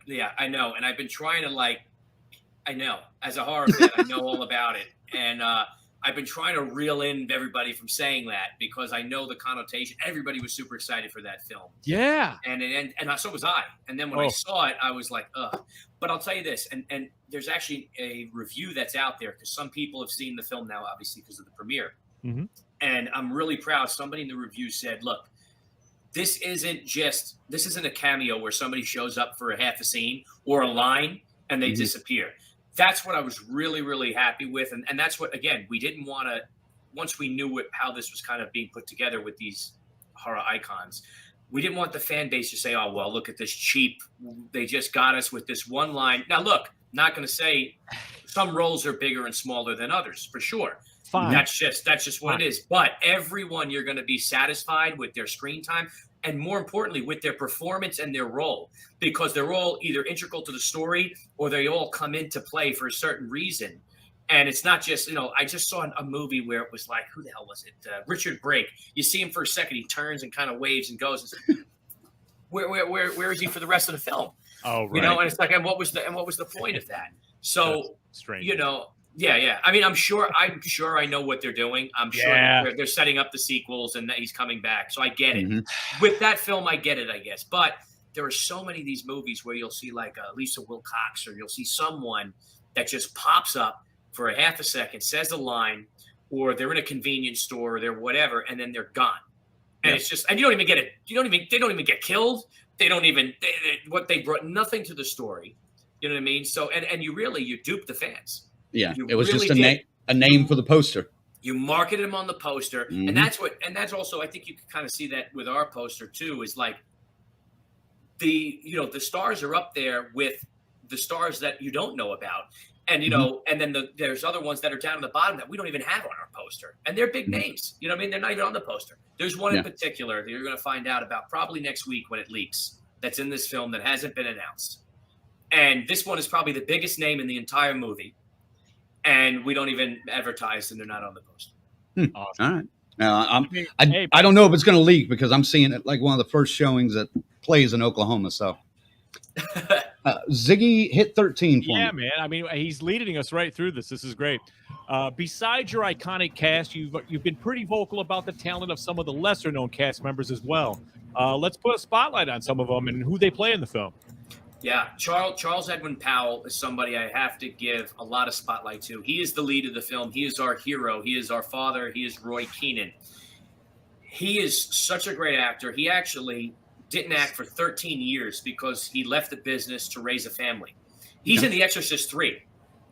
Yeah, I know, and I've been trying to I know as a horror fan, I know all about it, and I've been trying to reel in everybody from saying that because I know the connotation. Everybody was super excited for that film. Yeah. And so was I. And then when I saw it, I was like, ugh. But I'll tell you this, and there's actually a review that's out there because some people have seen the film now, obviously, because of the premiere. Mm-hmm. And I'm really proud. Somebody in the review said, look, this isn't a cameo where somebody shows up for a half a scene or a line and they disappear. That's what I was really, really happy with. And that's what, again, we didn't want to, once we knew how this was kind of being put together with these horror icons, we didn't want the fan base to say, oh, well, look at this cheap. They just got us with this one line. Now, look, not going to say some roles are bigger and smaller than others, for sure. Fine. That's just what it is. But everyone, you're going to be satisfied with their screen time. And more importantly, with their performance and their role, because they're all either integral to the story or they all come into play for a certain reason. And it's not just, I just saw a movie where it was like, who the hell was it? Richard Brake. You see him for a second, he turns and kind of waves and goes. And where is he for the rest of the film? Oh, right. And it's like, and what was the point of that? So, that's strange. Yeah. I mean, I'm sure I know what they're doing. I'm sure they're setting up the sequels and that he's coming back. So I get it. Mm-hmm. With that film, I get it, I guess. But there are so many of these movies where you'll see like Lisa Wilcox, or you'll see someone that just pops up for a half a second, says a line, or they're in a convenience store or they're whatever, and then they're gone. And it's just, and you don't even get it. They don't even get killed. They don't even, what they brought nothing to the story. You know what I mean? So, and you dupe the fans. Yeah. You It was really just a name for the poster. You marketed him on the poster. Mhm. And that's also, I think you can kind of see that with our poster too, is like the stars are up there with the stars that you don't know about. And, and then there's other ones that are down at the bottom that we don't even have on our poster. And they're big names. You know what I mean? They're not even on the poster. There's one in particular that you're going to find out about probably next week when it leaks, that's in this film that hasn't been announced. And this one is probably the biggest name in the entire movie. And we don't even advertise, and they're not on the poster. Awesome. All right. Now, I don't know if it's going to leak because I'm seeing it like one of the first showings that plays in Oklahoma. So Ziggy hit 13 for me. Yeah, man. I mean, he's leading us right through this. This is great. Besides your iconic cast, you've been pretty vocal about the talent of some of the lesser-known cast members as well. Let's put a spotlight on some of them and who they play in the film. Yeah, Charles Edwin Powell is somebody I have to give a lot of spotlight to. He is the lead of the film. He is our hero. He is our father. He is Roy Keenan. He is such a great actor. He actually didn't act for 13 years because he left the business to raise a family. He's in The Exorcist 3.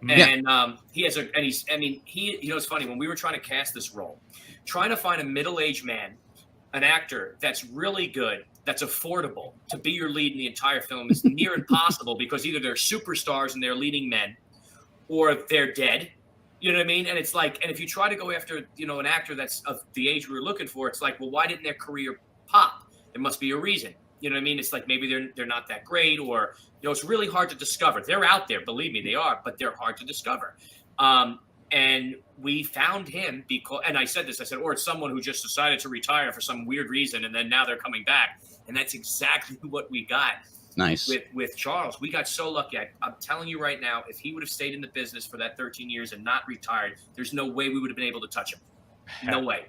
And it's funny, when we were trying to cast this role, trying to find a middle-aged man, an actor that's really good, that's affordable to be your lead in the entire film is near impossible because either they're superstars and they're leading men or they're dead. You know what I mean? And it's like, and if you try to go after, an actor that's of the age we were looking for, it's like, well, why didn't their career pop? There must be a reason. You know what I mean? It's like maybe they're not that great, or it's really hard to discover. They're out there, believe me, they are, but they're hard to discover. And we found him because, and I said, or it's someone who just decided to retire for some weird reason, and then now they're coming back. And that's exactly what we got. Nice. With Charles. We got so lucky. I'm telling you right now, if he would have stayed in the business for that 13 years and not retired, there's no way we would have been able to touch him. No way.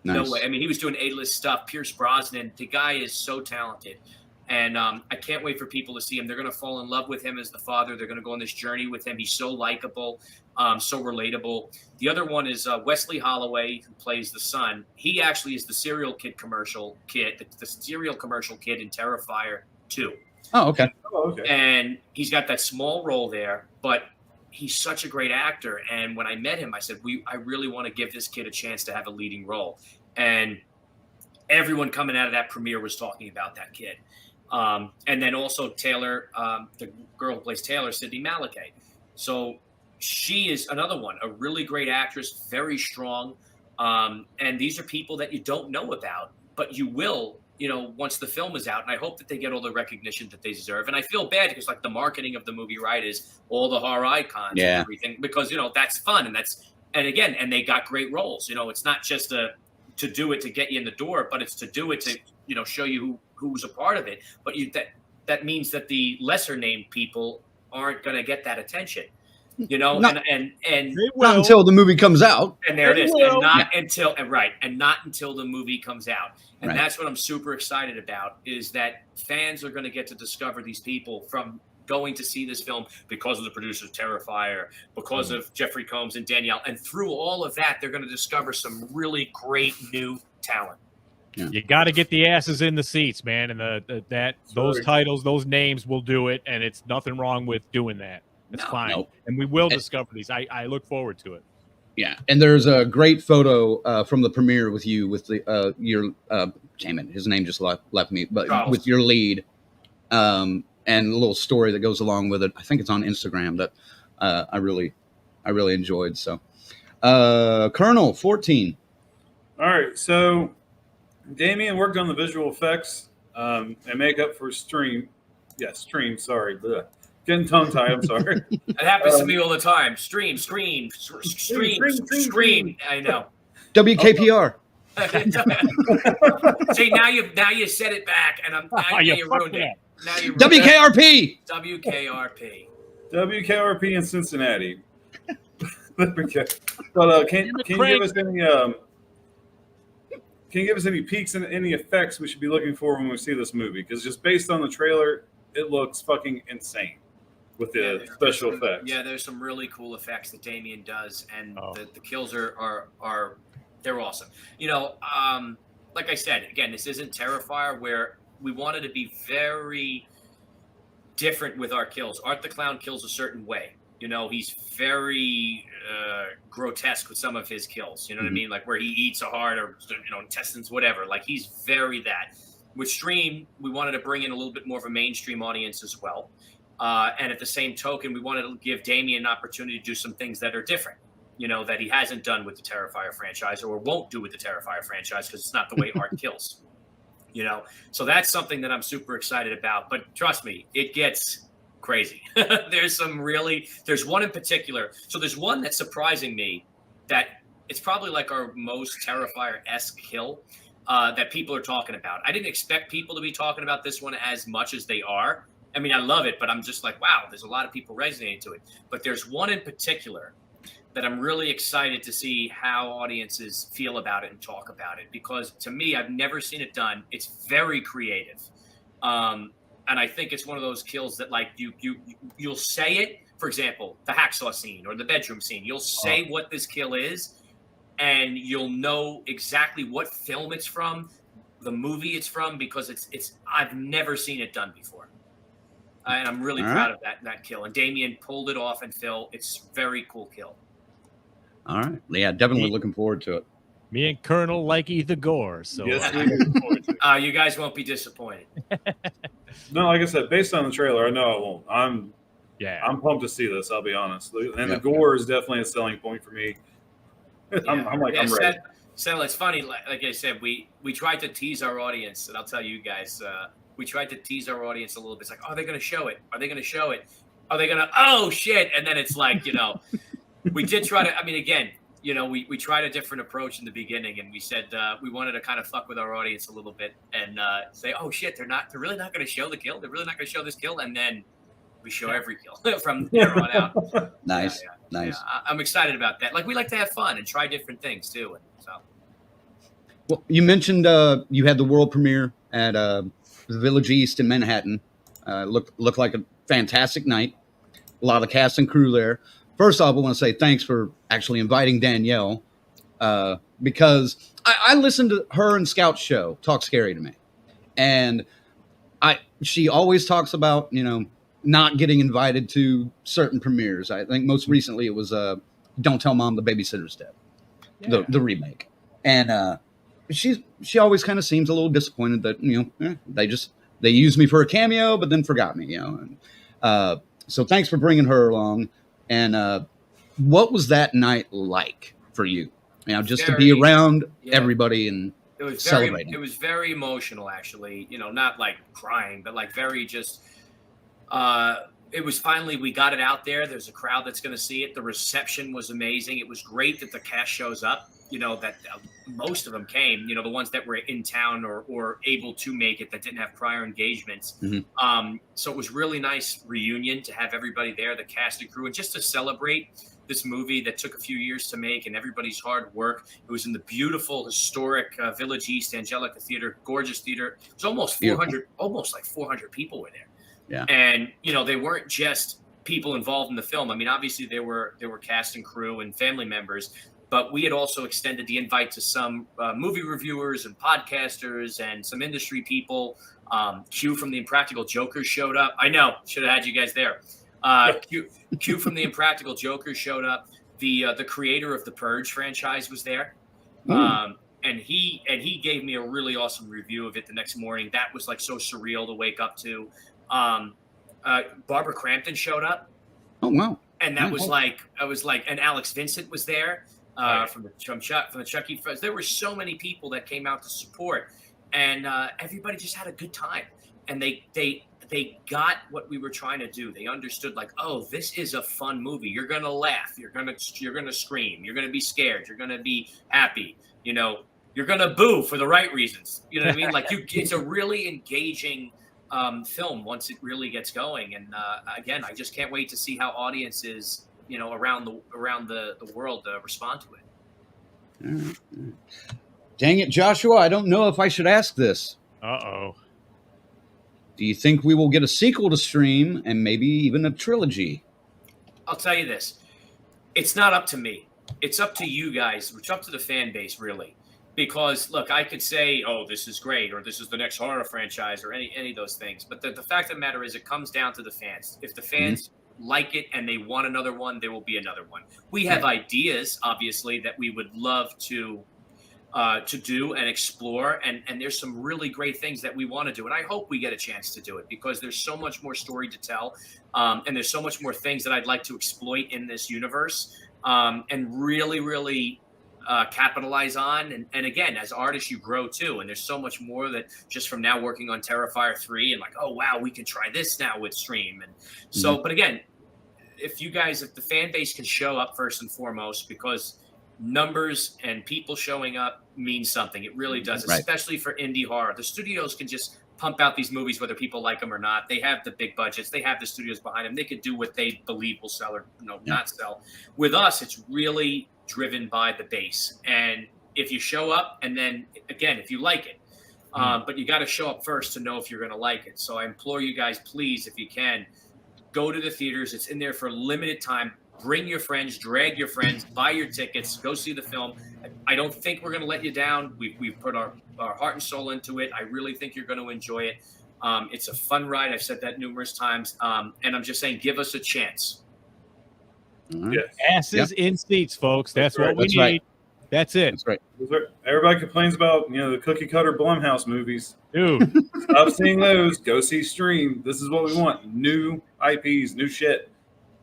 Nice. No way. I mean, he was doing A-list stuff. Pierce Brosnan. The guy is so talented. And I can't wait for people to see him. They're going to fall in love with him as the father. They're going to go on this journey with him. He's so likable, so relatable. The other one is Wesley Holloway, who plays the son. He actually is the serial commercial kid in Terrifier 2. Oh, okay. And he's got that small role there, but he's such a great actor. And when I met him, I said, I really want to give this kid a chance to have a leading role. And everyone coming out of that premiere was talking about that kid. And then also Taylor, the girl who plays Taylor, Sidney Malakai. So she is another one, a really great actress, very strong. And these are people that you don't know about, but you will, once the film is out. And I hope that they get all the recognition that they deserve. And I feel bad because like the marketing of the movie, right, is all the horror icons and everything, because, that's fun. And they got great roles. It's not just to do it to get you in the door, but it's to do it to, show you who's a part of it. But that means that the lesser named people aren't going to get that attention, Not Not until the movie comes out. And there it is. And not until the movie comes out. And that's what I'm super excited about, is that fans are going to get to discover these people from going to see this film because of the producers of Terrifier, because of Jeffrey Combs and Danielle. And through all of that, they're going to discover some really great new talent. Yeah. You got to get the asses in the seats, man. And those titles, those names will do it. And it's nothing wrong with doing that. It's fine. Nope. And we will discover these. I look forward to it. Yeah. And there's a great photo from the premiere with you with your damn it, his name just left me, but Charles. With your lead and a little story that goes along with it. I think it's on Instagram that I really enjoyed. So Colonel 14. All right. So Damien worked on the visual effects and makeup for Stream. Yeah, Stream. Sorry. Blech. Getting tongue-tied. I'm sorry. It happens to me all the time. Stream. I know. WKPR. See, now you said it back, and you ruined it. Now you WKRP. WKRP in Cincinnati. But can you give us any? Can you give us any peaks and any effects we should be looking for when we see this movie? Because just based on the trailer, it looks fucking insane. with the special effects. Yeah, there's some really cool effects that Damien does, and Oh. the kills are they're awesome. Like I said, again, this isn't Terrifier, where we wanted to be very different with our kills. Art the Clown kills a certain way. He's very grotesque with some of his kills. You know what I mean? Like where he eats a heart or intestines, whatever. Like he's very that. With Stream, we wanted to bring in a little bit more of a mainstream audience as well. And at the same token, we wanted to give Damien an opportunity to do some things that are different, that he hasn't done with the Terrifier franchise or won't do with the Terrifier franchise because it's not the way Art kills. So that's something that I'm super excited about. But trust me, it gets crazy. There's one in particular. So there's one that's surprising me that it's probably like our most Terrifier-esque kill that people are talking about. I didn't expect people to be talking about this one as much as they are. I mean, I love it, but I'm just like, wow, there's a lot of people resonating to it. But there's one in particular that I'm really excited to see how audiences feel about it and talk about it, because to me, I've never seen it done. It's very creative. And I think it's one of those kills that like you'll say it, for example, the hacksaw scene or the bedroom scene, you'll say what this kill is and you'll know exactly what film it's from, the movie it's from, because it's I've never seen it done before. And I'm really proud of that kill. And Damien pulled it off, and Phil, it's very cool kill. All right. Yeah, definitely looking forward to it. Me and Colonel like the gore, so Yes, I'm looking forward to it. You guys won't be disappointed. No, like I said, based on the trailer, I know I won't. I'm pumped to see this. I'll be honest, and the gore is definitely a selling point for me. I'm ready. So it's funny. Like I said, we tried to tease our audience, and I'll tell you guys, we tried to tease our audience a little bit. It's like, oh, are they going to show it? Are they going to show it? Are they going to? Oh shit! And then it's like, we did try to. I mean, again, we tried a different approach in the beginning, and we said we wanted to kind of fuck with our audience a little bit and say, oh shit, they're really not going to show the kill. They're really not going to show this kill, and then we show every kill from here on out. Nice. Yeah, I'm excited about that. Like we like to have fun and try different things too. And so, well, you mentioned you had the world premiere at the Village East in Manhattan. Looked like a fantastic night. A lot of cast and crew there. First off, I want to say thanks for actually inviting Danielle, because I listened to her and Scout's show, Talk Scary to Me, and she always talks about not getting invited to certain premieres. I think most recently it was Don't Tell Mom the Babysitter's Dead, the remake, and she always kind of seems a little disappointed that they used me for a cameo but then forgot me, so thanks for bringing her along. And what was that night like for you? Just to be around everybody and celebrating. It was very emotional, actually. Not like crying, but like very just. It was finally, we got it out there. There's a crowd that's going to see it. The reception was amazing. It was great that the cast shows up. That most of them came. The ones that were in town or able to make it that didn't have prior engagements. Mm-hmm. So it was really nice reunion to have everybody there, the cast and crew, and just to celebrate this movie that took a few years to make and everybody's hard work. It was in the beautiful, historic Village East Angelica Theater, gorgeous theater. It was almost 400, almost like 400 people were there. Yeah. And, they weren't just people involved in the film. I mean, obviously there were cast and crew and family members, but we had also extended the invite to some movie reviewers and podcasters and some industry people. Q from the Impractical Jokers showed up. I know, should have had you guys there. Q from the Impractical Jokers showed up. The creator of the Purge franchise was there. And he gave me a really awesome review of it the next morning. That was like so surreal to wake up to. Barbara Crampton showed up. Oh wow! And that was like, and Alex Vincent was there from the Chucky Fuzz. There were so many people that came out to support, and everybody just had a good time. And they got what we were trying to do. They understood, like, oh, this is a fun movie. You're gonna laugh. You're gonna scream. You're gonna be scared. You're gonna be happy. You're gonna boo for the right reasons. You know what I mean? Like it's a really engaging film once it really gets going. And again, I just can't wait to see how audiences, around the world respond to it. Dang it, Joshua! I don't know if I should ask this. Uh-oh. Do you think we will get a sequel to Stream and maybe even a trilogy? I'll tell you this. It's not up to me. It's up to you guys. It's up to the fan base, really. Because, look, I could say, oh, this is great, or this is the next horror franchise, or any of those things. But the fact of the matter is it comes down to the fans. If the fans like it and they want another one, there will be another one. We have ideas, obviously, that we would love to do and explore. And there's some really great things that we want to do. And I hope we get a chance to do it because there's so much more story to tell. And there's so much more things that I'd like to exploit in this universe and really, really capitalize on. And again, as artists, you grow too. And there's so much more that just from now working on Terrifier 3 and like, oh, wow, we can try this now with Stream. And so, but again, if the fan base can show up first and foremost, because numbers and people showing up means something. It really does, especially for indie horror. The studios can just pump out these movies, whether people like them or not. They have the big budgets. They have the studios behind them. They could do what they believe will sell or not sell. With us, it's really driven by the base. And if you show up, and then again, if you like it, but you got to show up first to know if you're going to like it. So I implore you guys, please, if you can, go to the theaters. It's in there for a limited time. Bring your friends, drag your friends, buy your tickets, go see the film. I don't think we're going to let you down. We've put our heart and soul into it. I really think you're going to enjoy it. It's a fun ride. I've said that numerous times. And I'm just saying, give us a chance. Yes. Asses in seats, folks. That's what we need. Right. That's it. That's right. Everybody complains about the cookie cutter Blumhouse movies. Dude. Stop seeing those. Go see Stream. This is what we want: new IPs, new shit.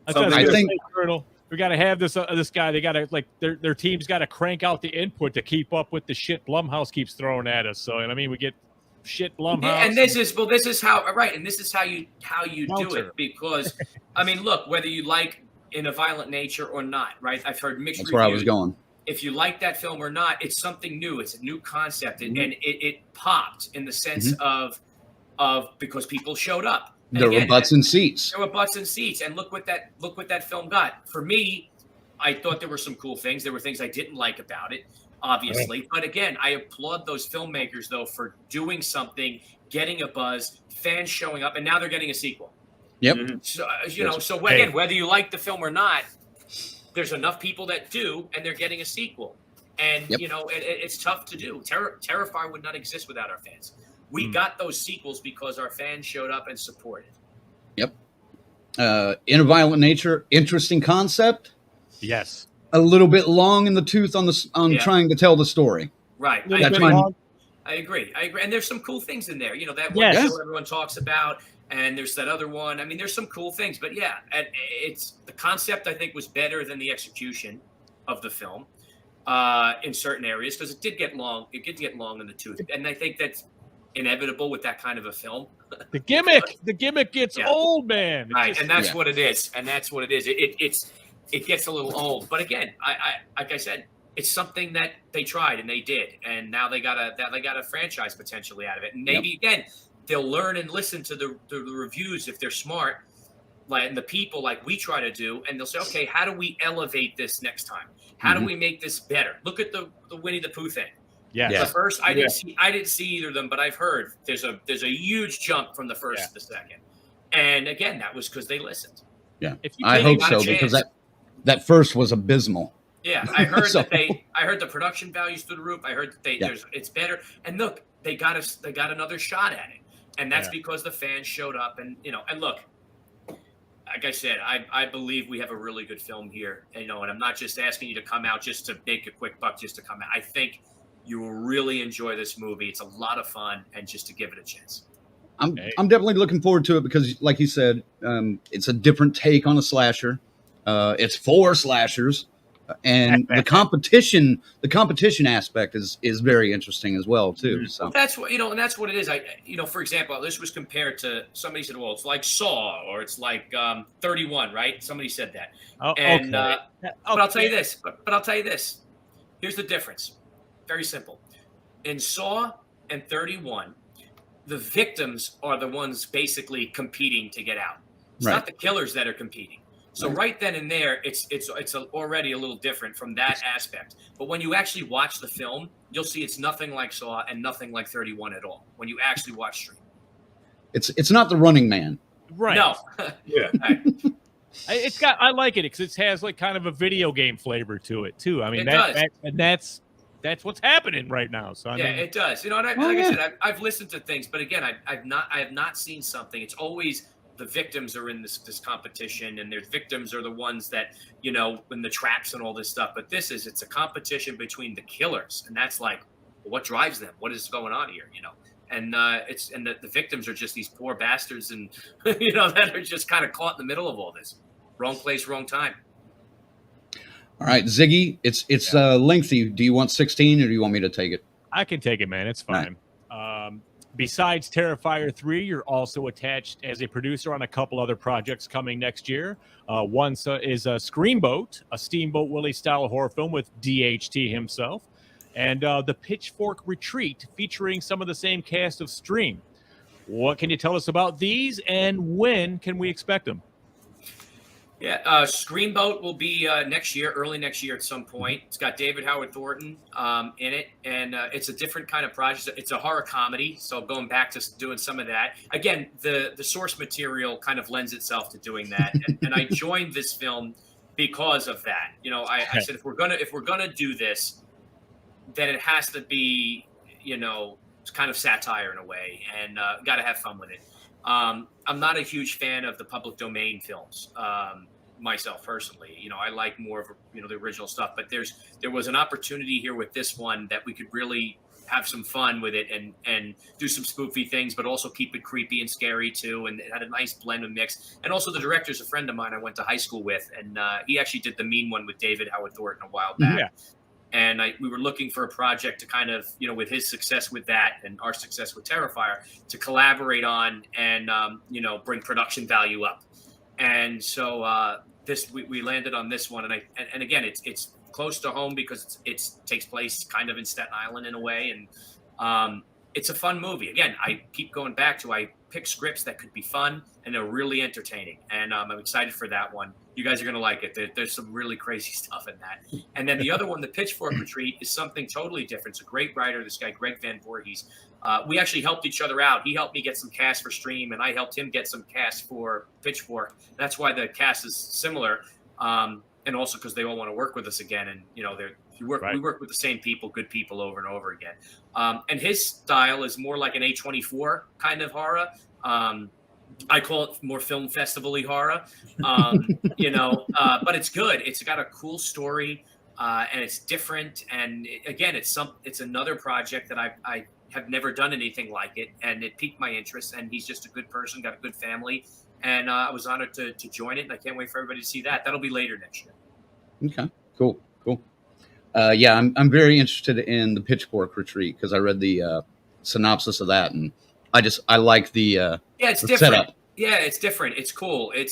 I think Colonel, we got to have this guy. They got to their team's got to crank out the input to keep up with the shit Blumhouse keeps throwing at us. So I mean, we get shit Blumhouse. Yeah, and this is how and this is how you do it, because I mean, look, whether you like In a Violent Nature or not, right? I've heard mixed that's reviews. where I was going. If you like that film or not, it's something new. It's a new concept, and it popped in the sense of because people showed up. And There were butts in seats. There were butts in seats, and look what that film got. For me, I thought there were some cool things. There were things I didn't like about it, obviously. But again, I applaud those filmmakers though for doing something, getting a buzz, fans showing up, and now they're getting a sequel. Yep. So again, whether you like the film or not, there's enough people that do, and they're getting a sequel. And it's tough to do. Terrifier would not exist without our fans. We got those sequels because our fans showed up and supported. Yep. In a Violent Nature, interesting concept. Yes. A little bit long in the tooth on trying to tell the story. Right. I agree. And there's some cool things in there. That one show everyone talks about, and there's that other one. I mean, there's some cool things, but it's the concept I think was better than the execution of the film in certain areas, because it did get long. It did get long in the tooth, and I think that's inevitable with that kind of a film. The gimmick gets old, man. And that's what it is. It gets a little old. But again, I like I said, it's something that they tried and they did, and now they got a franchise potentially out of it. And maybe again, they'll learn and listen to the reviews if they're smart, and the people like we try to do, and they'll say, okay, how do we elevate this next time? How do we make this better? Look at the Winnie the Pooh thing. Yeah. The first, I didn't see either of them, but I've heard there's a huge jump from the first to the second. And again, that was because they listened. Yeah. I hope so, because that first was abysmal. Yeah, I heard I heard the production values through the roof. I heard that it's better. And look, they got another shot at it. And that's because the fans showed up, and and look, like I said, I believe we have a really good film here. And I'm not just asking you to come out just to make a quick buck, just to come out. I think you will really enjoy this movie. It's a lot of fun, and just to give it a chance. I'm definitely looking forward to it because, like you said, it's a different take on a slasher. It's 4 slashers, and the competition aspect is very interesting as well too. So well, that's what and that's what it is. For example, this was compared to, somebody said, well, it's like Saw, or it's like 31, right? Somebody said that. Oh, and okay. But I'll tell you this. But I'll tell you this. Here's the difference. Very simple. In Saw and 31, the victims are the ones basically competing to get out. It's not the killers that are competing. So right then and there, it's already a little different from that aspect. But when you actually watch the film, you'll see it's nothing like Saw and nothing like 31 at all. When you actually watch Stream. It's not the Running Man. Right. No. Yeah. Right. I like it because it has like kind of a video game flavor to it too. I mean, It does. that's what's happening right now. So I Yeah, mean, it does. You know, and I said, I've listened to things, but again, I have not seen something. It's always the victims are in this competition, and their victims are the ones that, you know, in the traps and all this stuff. But it's a competition between the killers, and that's like, what drives them? What is going on here? You know, and the victims are just these poor bastards, and you know, that are just kind of caught in the middle of all this. Wrong place, wrong time. All right, Ziggy, it's lengthy. Do you want 16 or do you want me to take it? I can take it, man. It's fine. Besides Terrifier 3, you're also attached as a producer on a couple other projects coming next year. One is a Screamboat, a Steamboat Willie style horror film with DHT himself, and the Pitchfork Retreat featuring some of the same cast of Stream. What can you tell us about these, and when can we expect them? Yeah, Screamboat will be next year, early next year at some point. It's got David Howard Thornton in it, and it's a different kind of project. It's a horror comedy, so going back to doing some of that. Again, the source material kind of lends itself to doing that, and I joined this film because of that. You know, I said if we're gonna do this, then it has to be, you know, kind of satire in a way, and got to have fun with it. I'm not a huge fan of the public domain films, myself personally. You know, I like more of, you know, the original stuff, but there was an opportunity here with this one that we could really have some fun with it and do some spoofy things, but also keep it creepy and scary too. And it had a nice blend of mix. And also the director's a friend of mine I went to high school with, and he actually did The Mean One with David Howard Thornton a while back. Yeah. And we were looking for a project to kind of, you know, with his success with that and our success with Terrifier, to collaborate on and, you know, bring production value up. And so we landed on this one. And again, it's close to home because it takes place kind of in Staten Island in a way. And it's a fun movie. Again, I keep going back to, I pick scripts that could be fun and they're really entertaining. And I'm excited for that one. You guys are going to like it. There's some really crazy stuff in that. And then the other one, the Pitchfork Retreat, is something totally different. It's a great writer, this guy, Greg Van Voorhees. We actually helped each other out. He helped me get some cast for Stream, and I helped him get some cast for Pitchfork. That's why the cast is similar. And also because they all want to work with us again. And, you know, we work with the same people, good people over and over again. And his style is more like an A24 kind of horror. I call it more film festival-y horror, you know, but it's good. It's got a cool story, and it's different. And again, it's another project that I have never done anything like it, and it piqued my interest. And he's just a good person, got a good family, and I was honored to join it. And I can't wait for everybody to see that. That'll be later next year. Okay, cool. Yeah, I'm very interested in the Pitchfork Retreat because I read the synopsis of that, and I like the it's the different. setup. Yeah, it's different. It's cool. It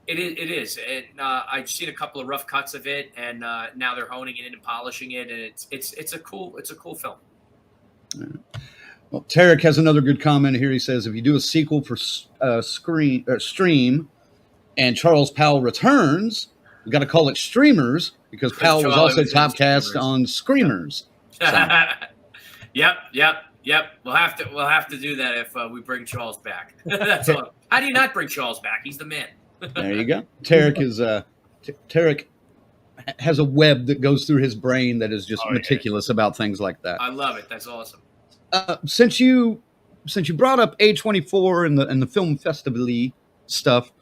is. I've seen a couple of rough cuts of it, and now they're honing it in and polishing it, and it's a cool film. Well, Tarek has another good comment here. He says, if you do a sequel for Stream and Charles Powell returns, we got to call it Streamers because Powell was also top cast on Screamers. So. Yep. We'll have to do that if we bring Charles back. That's all. How do you not bring Charles back? He's the man. There you go. Tarek is Tarek has a web that goes through his brain that is just meticulous about things like that. I love it. That's awesome. Since you brought up A24 and the film festival stuff,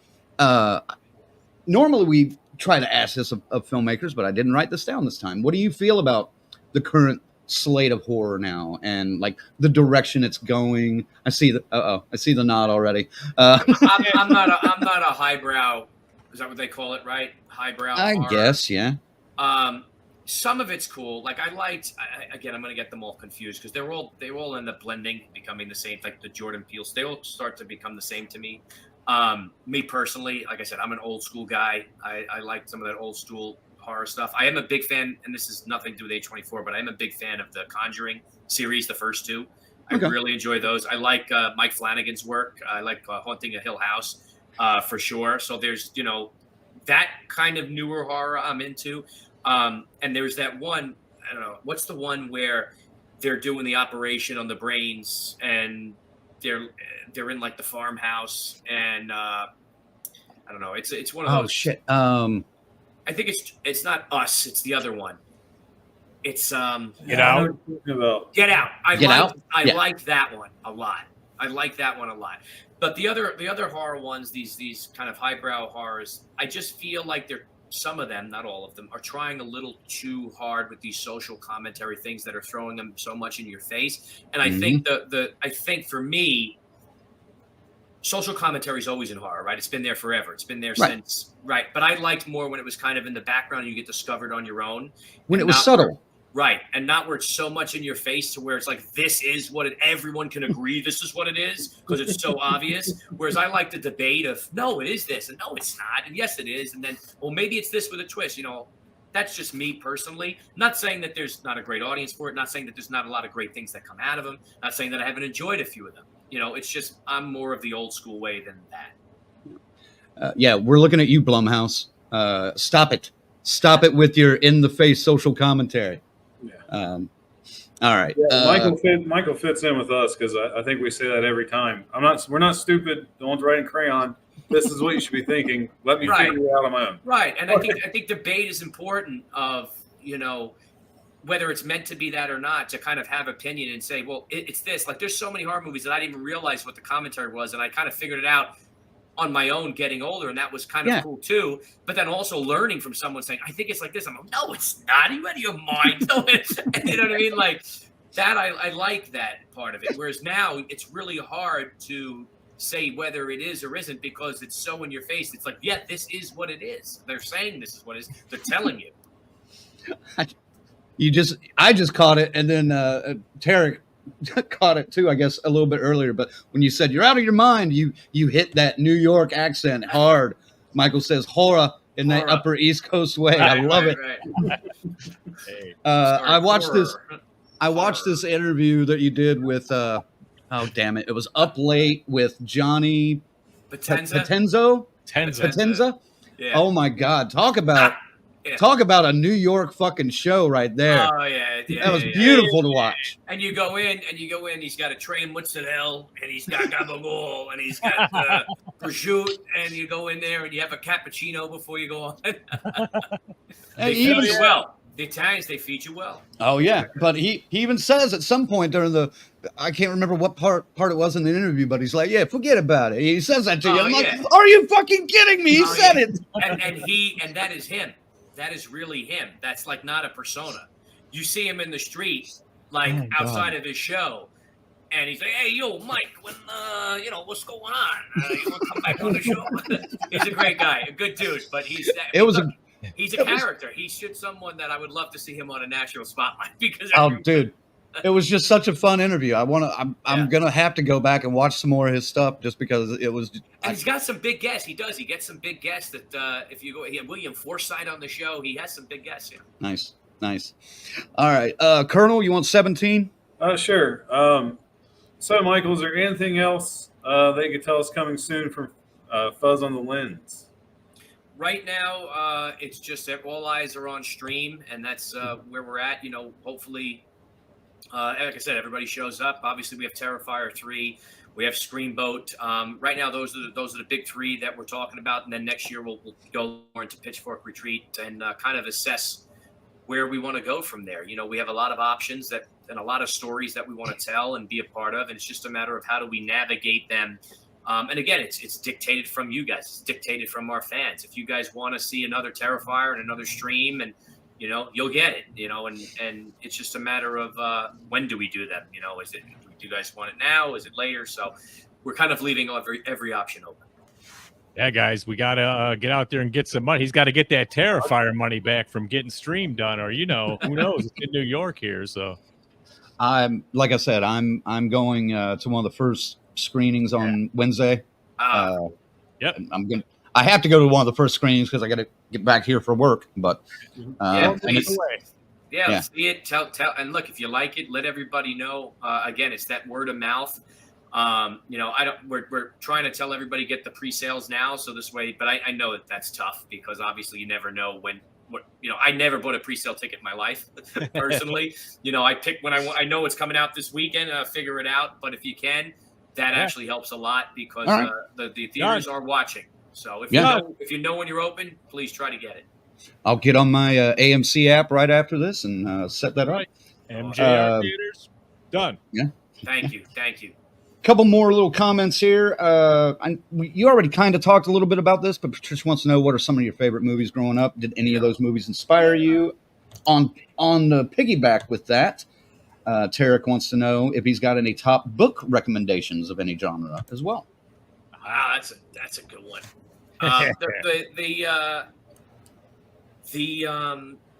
normally we try to ask this of filmmakers, but I didn't write this down this time. What do you feel about the current slate of horror now and like the direction it's going? I see the nod already. I'm not a highbrow. Is that what they call it, right? Highbrow. I horror. guess, yeah. Some of it's cool. Like again, I'm going to get them all confused because they all end up blending, becoming the same. Like the Jordan Peele's, they all start to become the same to me. Me personally, like I said, I'm an old school guy. I like some of that old school horror stuff. I am a big fan, and this is nothing to do with A24, but I am a big fan of the Conjuring series, the first two. I really enjoy those. I like Mike Flanagan's work. I like Haunting a Hill House for sure. So there's, you know, that kind of newer horror I'm into. And there's that one, I don't know, what's the one where they're doing the operation on the brains and they're in like the farmhouse, and I don't know. It's one of Oh those. shit. I think it's not Us. It's the other one. It's Get I know Out. what you're talking about. Get Out. Get Out? I Yeah. like that one a lot. I like that one a lot. But the other horror ones, these kind of highbrow horrors, I just feel like some of them, not all of them, are trying a little too hard with these social commentary things that are throwing them so much in your face. And I think I think for me, social commentary is always in horror, right? It's been there forever. It's been there since, right? But I liked more when it was kind of in the background and you get discovered on your own. When and it was not subtle. right. And not where it's so much in your face to where it's like, this is what everyone can agree this is what it is because it's so obvious. Whereas I like the debate of, no, it is this, and no, it's not, and yes, it is. And then, well, maybe it's this with a twist, That's just me personally. Not saying that there's not a great audience for it. Not saying that there's not a lot of great things that come out of them. Not saying that I haven't enjoyed a few of them. It's just I'm more of the old school way than that. Yeah, we're looking at you, Blumhouse. Stop it. Stop it with your in-the-face social commentary. Yeah. All right. Michael fits in with us because I think we say that every time. We're not stupid. The ones writing crayon. This is what you should be thinking. Let me figure it out on my own. Right, and I think debate is important. Of whether it's meant to be that or not, to kind of have opinion and say, well, it's this. Like, there's so many horror movies that I didn't even realize what the commentary was, and I kind of figured it out on my own getting older, and that was kind of cool too. But then also learning from someone saying, I think it's like this. I'm like, no, it's not. Are you out of your mind? No, you know what I mean? Like that, I like that part of it. Whereas now it's really hard to say whether it is or isn't because it's so in your face. It's like, yeah, this is what it is. They're saying this is what it is. They're telling you. I just caught it, and then Tarek caught it too, I guess, a little bit earlier. But when you said you're out of your mind, you hit that New York accent hard. Michael says horror in that upper East Coast way. I love it. Hey. I watched this interview that you did with oh damn it, it was Up Late with Johnny Potenza. Yeah. Oh my God, talk about a New York fucking show right there. Oh yeah, That was beautiful to watch. And you go in. He's got a tray of mozzarella, and he's got gabagool, and he's got prosciutto, and you go in there and you have a cappuccino before you go on. They feed you well. The Italians, they feed you well. Oh yeah, but he even says at some point during I can't remember what part it was in the interview, but he's like, yeah, forget about it. He says that to you. I'm like, are you fucking kidding me? He said it. And that is him. That is really him. That's like not a persona. You see him in the street, like outside of his show, and he's like, "Hey, yo, Mike, when what's going on? You want to come back on the show?" He's a great guy, a good dude, but he's a character. He's someone that I would love to see him on a national spotlight because. Dude, it was just such a fun interview. I'm gonna have to go back and watch some more of his stuff just because it was. And he's got some big guests. He does. He gets some big guests that if you go, he had William Forsythe on the show. He has some big guests. Yeah. Nice. All right, Colonel, you want 17? Sure. So, Michael, is there anything else that you could tell us coming soon from Fuzz on the Lens? Right now, it's just that all eyes are on stream, and that's where we're at. Hopefully, like I said, everybody shows up. Obviously, we have Terrifier 3. We have Screamboat. Right now, those are the big three that we're talking about, and then next year we'll go more into Pitchfork Retreat and kind of assess where we want to go from there. We have a lot of options and a lot of stories that we want to tell and be a part of, and it's just a matter of how do we navigate them. And again, it's dictated from you guys. It's dictated from our fans. If you guys want to see another Terrifier and another stream, and you'll get it. And it's just a matter of when do we do them? Do you guys want it now? Is it later? So we're kind of leaving every option open. Yeah, guys, we got to get out there and get some money. He's got to get that Terrifier money back from getting stream done, or who knows? It's in New York here, so. Like I said, I'm going to one of the first screenings on Wednesday. Yep. I have to go to one of the first screenings because I got to get back here for work. But see it, tell, and look, if you like it, let everybody know. Again, it's that word of mouth. We're trying to tell everybody get the pre-sales now, so this way. But I know that's tough because obviously you never know I never bought a pre-sale ticket in my life personally. I pick when I know it's coming out this weekend. Figure it out. But if you can, that Yeah. actually helps a lot because All right. the theaters are watching. So if you know when you're open, please try to get it. I'll get on my AMC app right after this and set that up. Right. MJR Uh, theaters done. Thank you. Couple more little comments here. You already kind of talked a little bit about this, but Patricia wants to know, what are some of your favorite movies growing up? Did any of those movies inspire you? On the piggyback with that, Tarek wants to know if he's got any top book recommendations of any genre as well. Wow, that's a good one.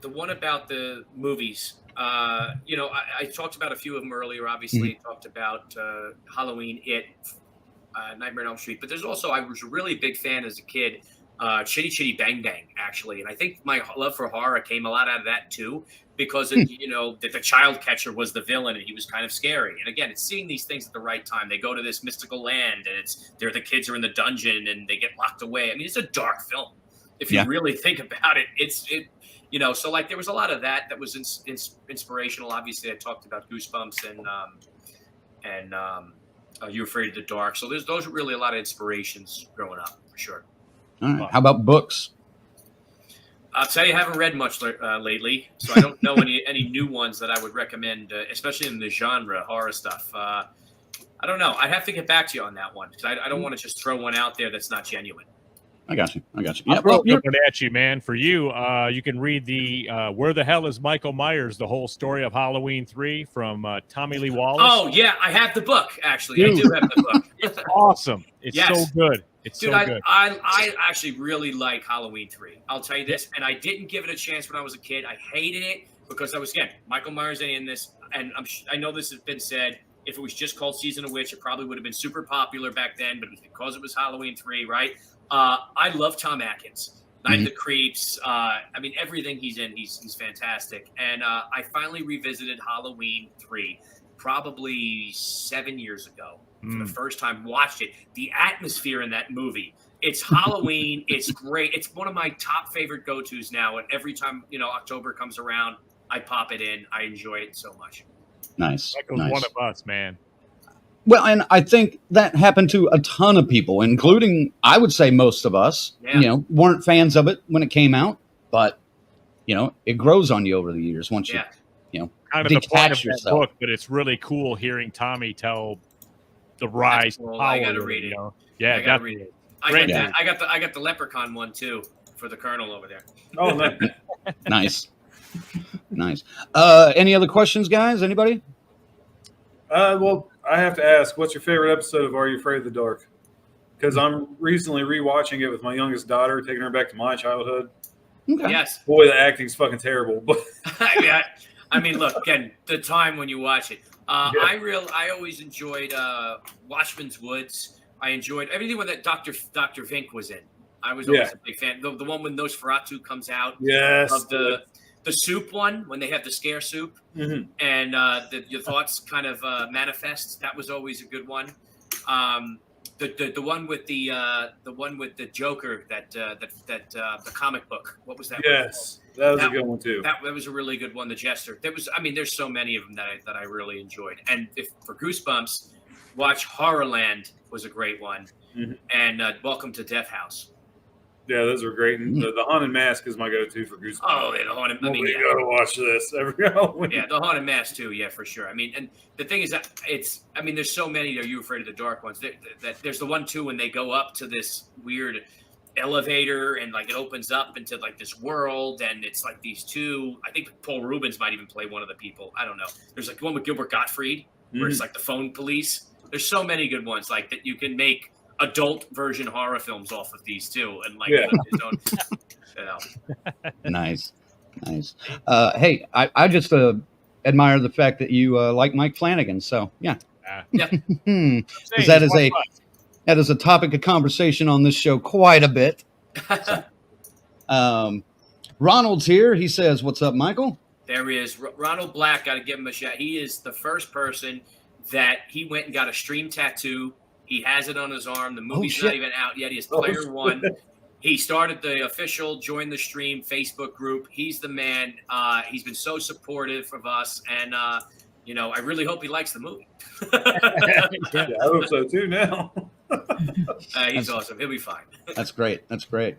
The one about the movies. I talked about a few of them earlier. Obviously, talked about Halloween, Nightmare on Elm Street. But there's also, I was a really big fan as a kid, Chitty Chitty Bang Bang, actually. And I think my love for horror came a lot out of that too, because that the child catcher was the villain and he was kind of scary. And again, it's seeing these things at the right time. They go to this mystical land and the kids are in the dungeon and they get locked away. I mean, it's a dark film. If you really think about it, so like there was a lot of that was inspirational. Obviously, I talked about Goosebumps and You Afraid of the Dark. So those are really a lot of inspirations growing up, for sure. All right. How about books? I'll tell you, I haven't read much lately, so I don't know any new ones that I would recommend, especially in the genre horror stuff. I don't know. I'd have to get back to you on that one because I don't want to just throw one out there that's not genuine. I got you. Yeah, well, looking at you, man. For you, you can read the "Where the Hell is Michael Myers?" The whole story of Halloween 3 from Tommy Lee Wallace. Oh yeah, I have the book. Actually, dude, I do have the book. It's awesome. It's so good. It's dude, so good. I actually really like Halloween 3. I'll tell you this, and I didn't give it a chance when I was a kid. I hated it because I was Michael Myers ain't in this, and I know this has been said. If it was just called Season of Witch, it probably would have been super popular back then. But it was because it was Halloween 3, right? I love Tom Atkins, Night of the Creeps. Everything he's in, he's fantastic. And I finally revisited Halloween 3 probably 7 years ago for the first time. Watched it. The atmosphere in that movie. It's Halloween. It's great. It's one of my top favorite go-tos now. And every time October comes around, I pop it in. I enjoy it so much. Nice. Michael's one of us, man. Well, and I think that happened to a ton of people, including, I would say, most of us, weren't fans of it when it came out, but, it grows on you over the years once you kind of the point of yourself. that book, but it's really cool hearing Tommy tell the rise of power. I gotta read it. Yeah, I gotta read it. I got the Leprechaun one too for the Colonel over there. Oh, no. Nice. Any other questions, guys? Anybody? Well, I have to ask, what's your favorite episode of Are You Afraid of the Dark? Because I'm recently rewatching it with my youngest daughter, taking her back to my childhood. Okay. Yes. Boy, the acting's fucking terrible. But yeah. I mean, look, again, the time when you watch it. I always enjoyed Watchman's Woods. I enjoyed everything when that Dr. Vink was in. I was always a big fan. The one when Nosferatu comes out. Yes. Of the soup one, when they have the scare soup, and your thoughts kind of manifest. That was always a good one. The one with the Joker, that the comic book. What was that? Yes, that was a good one too. That was a really good one. The Jester. There's so many of them that I really enjoyed. And for Goosebumps, watch Horrorland was a great one, and Welcome to Death House. Yeah, those are great. And the Haunted Mask is my go-to for Goosebumps. Oh, yeah, the Haunted. You gotta watch this every Halloween. Yeah, the Haunted Mask too. Yeah, for sure. And the thing is that there's so many. Are You Afraid of the Dark ones? There's the one too when they go up to this weird elevator and like it opens up into like this world and it's like these two. I think Paul Rubens might even play one of the people. I don't know. There's like one with Gilbert Gottfried where it's like the phone police. There's so many good ones like that you can make adult version horror films off of these too, and like his own, Nice. Hey, I just admire the fact that you like Mike Flanagan. So yeah, because that is a topic of conversation on this show quite a bit. So, Ronald's here. He says, "What's up, Michael?" There he is, Ronald Black. Got to give him a shout. He is the first person that he went and got a stream tattoo. He has it on his arm. The movie's not even out yet. He has Player One. He started the official Join the Stream Facebook group. He's the man. He's been so supportive of us. And I really hope he likes the movie. Yeah, I hope so too. Now, He's awesome. He'll be fine. That's great. That's great.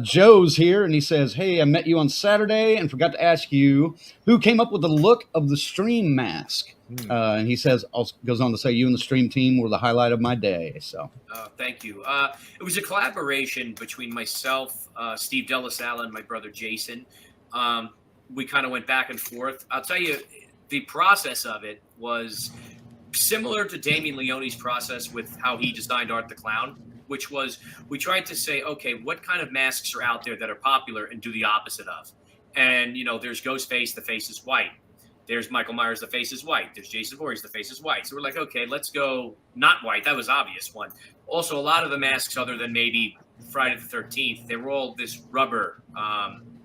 Joe's here, and he says, "Hey, I met you on Saturday and forgot to ask you who came up with the look of the stream mask." And he says, also goes on to say, "You and the stream team were the highlight of my day." So, thank you. It was a collaboration between myself, Steve Delasalle, and my brother Jason. We kind of went back and forth. I'll tell you, the process of it was similar to Damien Leone's process with how he designed Art the Clown, which was we tried to say, okay, what kind of masks are out there that are popular and do the opposite of? And, there's Ghostface, the face is white. There's Michael Myers, the face is white. There's Jason Voorhees, the face is white. So we're like, okay, let's go not white. That was obvious one. Also, a lot of the masks, other than maybe Friday the 13th, they were all this rubber,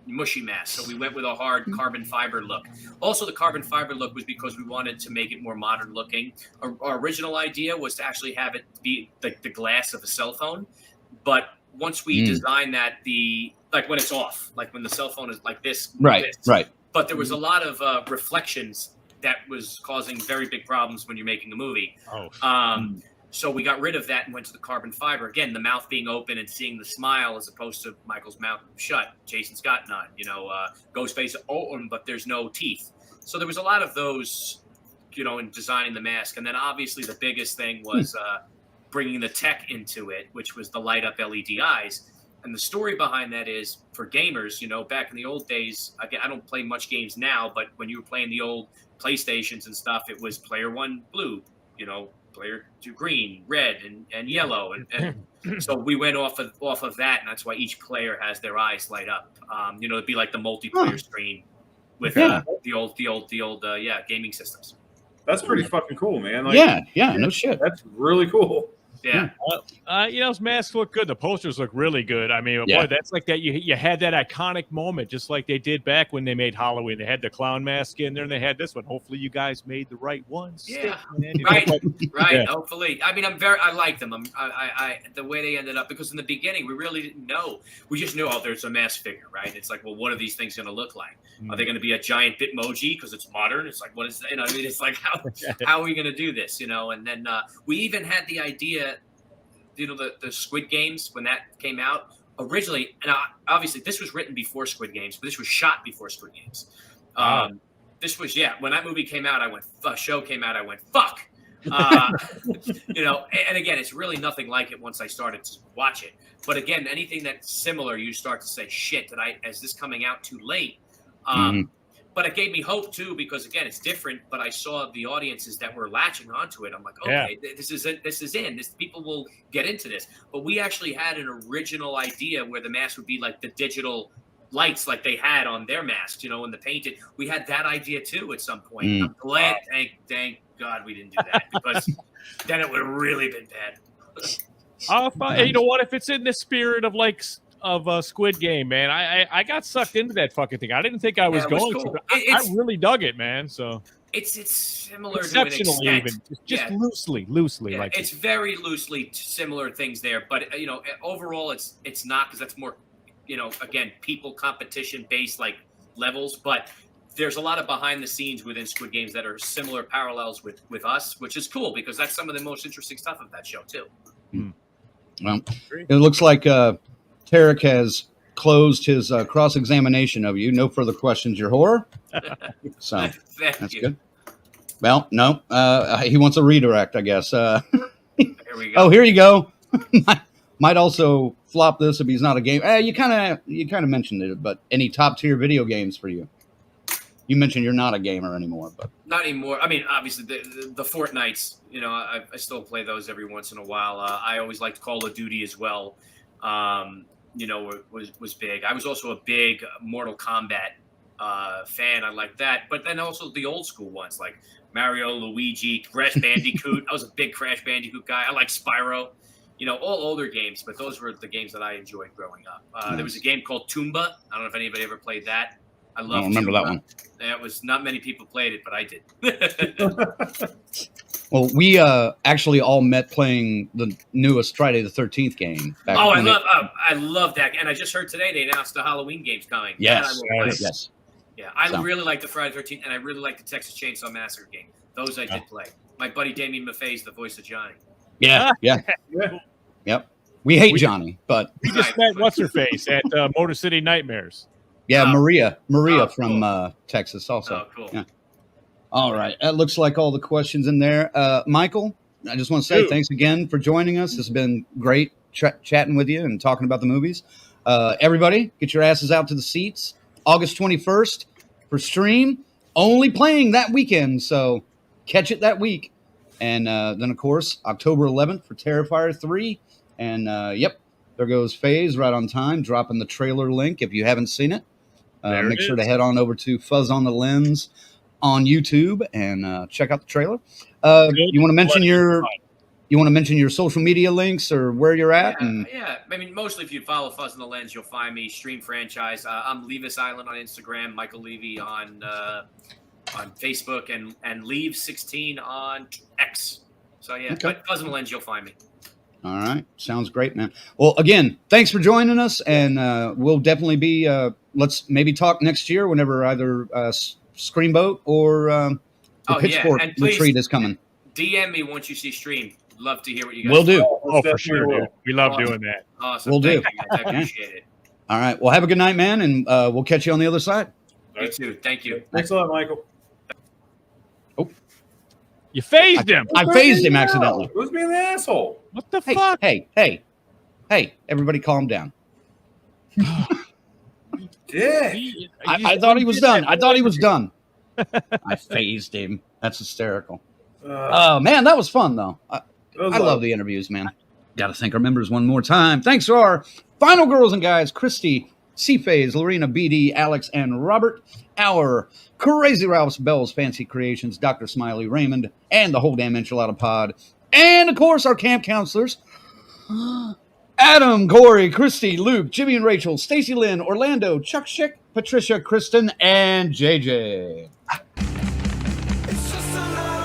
mushy mask. So we went with a hard carbon fiber look. Also, the carbon fiber look was because we wanted to make it more modern looking. Our original idea was to actually have it be like the glass of a cell phone. But once we designed that, like when it's off, like when the cell phone is like this. right. But there was a lot of reflections that was causing very big problems when you're making a movie. So we got rid of that and went to the carbon fiber. Again, the mouth being open and seeing the smile as opposed to Michael's mouth shut. Jason's got none. Ghostface open, but there's no teeth. So there was a lot of those, in designing the mask. And then obviously the biggest thing was bringing the tech into it, which was the light up LED eyes. And the story behind that is for gamers, back in the old days, again, I don't play much games now, but when you were playing the old PlayStations and stuff, it was player 1 blue, player 2 green, red, and yellow. And so we went off of that, and that's why each player has their eyes light up. It'd be like the multiplayer screen with the old gaming systems. that's pretty fucking cool, man. No shit. That's really cool. Yeah. Those masks look good. The posters look really good. I mean, boy, that's like that. You had that iconic moment, just like they did back when they made Halloween. They had the clown mask in there, and they had this one. Hopefully, you guys made the right ones. Yeah. Right. Yeah. Hopefully. I mean, I like them. I the way they ended up, because in the beginning we really didn't know. We just knew, there's a mask figure, right? It's like, well, what are these things going to look like? Are they going to be a giant Bitmoji because it's modern? It's like, what is that? It's like, how are we going to do this? And then we even had the idea. The Squid Games, when that came out originally, and obviously this was written before Squid Games, but this was shot before Squid Games. This was, when that movie came out, show came out, I went, fuck. And again, it's really nothing like it once I started to watch it. But again, anything that's similar, you start to say, shit, is this coming out too late? But it gave me hope too, because again, it's different. But I saw the audiences that were latching onto it. I'm like, okay, this is it. This is in. People will get into this. But we actually had an original idea where the mask would be like the digital lights, like they had on their masks, and the painted. We had that idea too at some point. I'm glad, thank God, we didn't do that, because then it would have really been bad. You know what? If it's in the spirit of Squid Game, man, I got sucked into that fucking thing. I didn't think I was going cool. to. I really dug it, man. So it's similar exceptionally to an even, just loosely. Yeah, like it's very loosely similar things there, but overall it's not, because that's more again, people competition based like levels, but there's a lot of behind the scenes within Squid Games that are similar parallels with us, which is cool, because that's some of the most interesting stuff of that show too. Well, it looks like Tarek has closed his cross-examination of you. No further questions, your whore. So that's good. Well, no, he wants a redirect, I guess. Here we go. Oh, here you go. Might also flop this if he's not a gamer. You kind of mentioned it, but any top-tier video games for you? You mentioned you're not a gamer anymore, but not anymore. I mean, obviously the Fortnites. I still play those every once in a while. I always liked Call of Duty as well. Was big. I was also a big Mortal Kombat fan. I like that. But then also the old school ones like Mario, Luigi, Crash Bandicoot. I was a big Crash Bandicoot guy. I like Spyro. All older games, but those were the games that I enjoyed growing up. There was a game called Toomba. I don't know if anybody ever played that. I love. I remember Toomba. that one. That was not many people played it, but I did. Well, we actually all met playing the newest Friday the 13th game. I love that, and I just heard today they announced the Halloween games coming. Yes. Yeah, I So. really like the Friday the 13th, and I really like the Texas Chainsaw Massacre game. Those I did play. My buddy Damien Maffei is the voice of Johnny. Yeah, yeah, Yeah. yep. We hate Johnny, but We just met what's her face at Motor City Nightmares. yeah, Oh. Maria Oh, from cool. Texas also. Oh, cool. Yeah. All right, that looks like all the questions in there. Michael, I just want to say Dude. thanks again for joining us. It's been great chatting with you and talking about the movies. Everybody, get your asses out to the seats. August 21st for stream. Only playing that weekend, so catch it that week. And then, of course, October 11th for Terrifier 3. And, yep, there goes FaZe right on time, dropping the trailer link if you haven't seen it. There Make it sure to is. head on over to Fuzz on the Lens on YouTube and check out the trailer. You want to mention your social media links or where you're at? Yeah, And yeah. I mean, mostly if you follow Fuzz on the Lens, you'll find me. Stream Franchise. I'm Levis Island on Instagram. Michael Leavy on Facebook, and Leave16 on X. So yeah, Okay. but Fuzz on the Lens, you'll find me. all right, sounds great, man. Well, again, thanks for joining us, and we'll definitely be. Let's maybe talk next year whenever either Screamboat or the Oh, yeah, Pitchfork and please- retreat is coming. DM me once you see Stream. Love to hear what you guys. Will do. Most Oh, for definitely sure, will. dude. We love Awesome. doing that. Awesome. Will do. Thank you, guys. I appreciate it. All right. Well, have a good night, man, and we'll catch you on the other side. You too. Thank you. Thanks a lot, Michael. You phased him. I phased him accidentally. Who's being the asshole? What the Hey, fuck? hey! Everybody, calm down. Dick. I thought he was done. I thought he was done. I phased him. That's hysterical. Oh man, that was fun though. I love the interviews, man. Got to thank our members one more time. Thanks to our final girls and guys, Christy, C-Phase, Lorena, BD, Alex, and Robert. Our Crazy Ralph's, Bell's Fancy Creations, Dr. Smiley, Raymond, and the whole damn enchilada pod. And, of course, our camp counselors, Adam, Corey, Christy, Luke, Jimmy and Rachel, Stacy Lynn, Orlando, Chuck Schick, Patricia, Kristen, and JJ. It's just another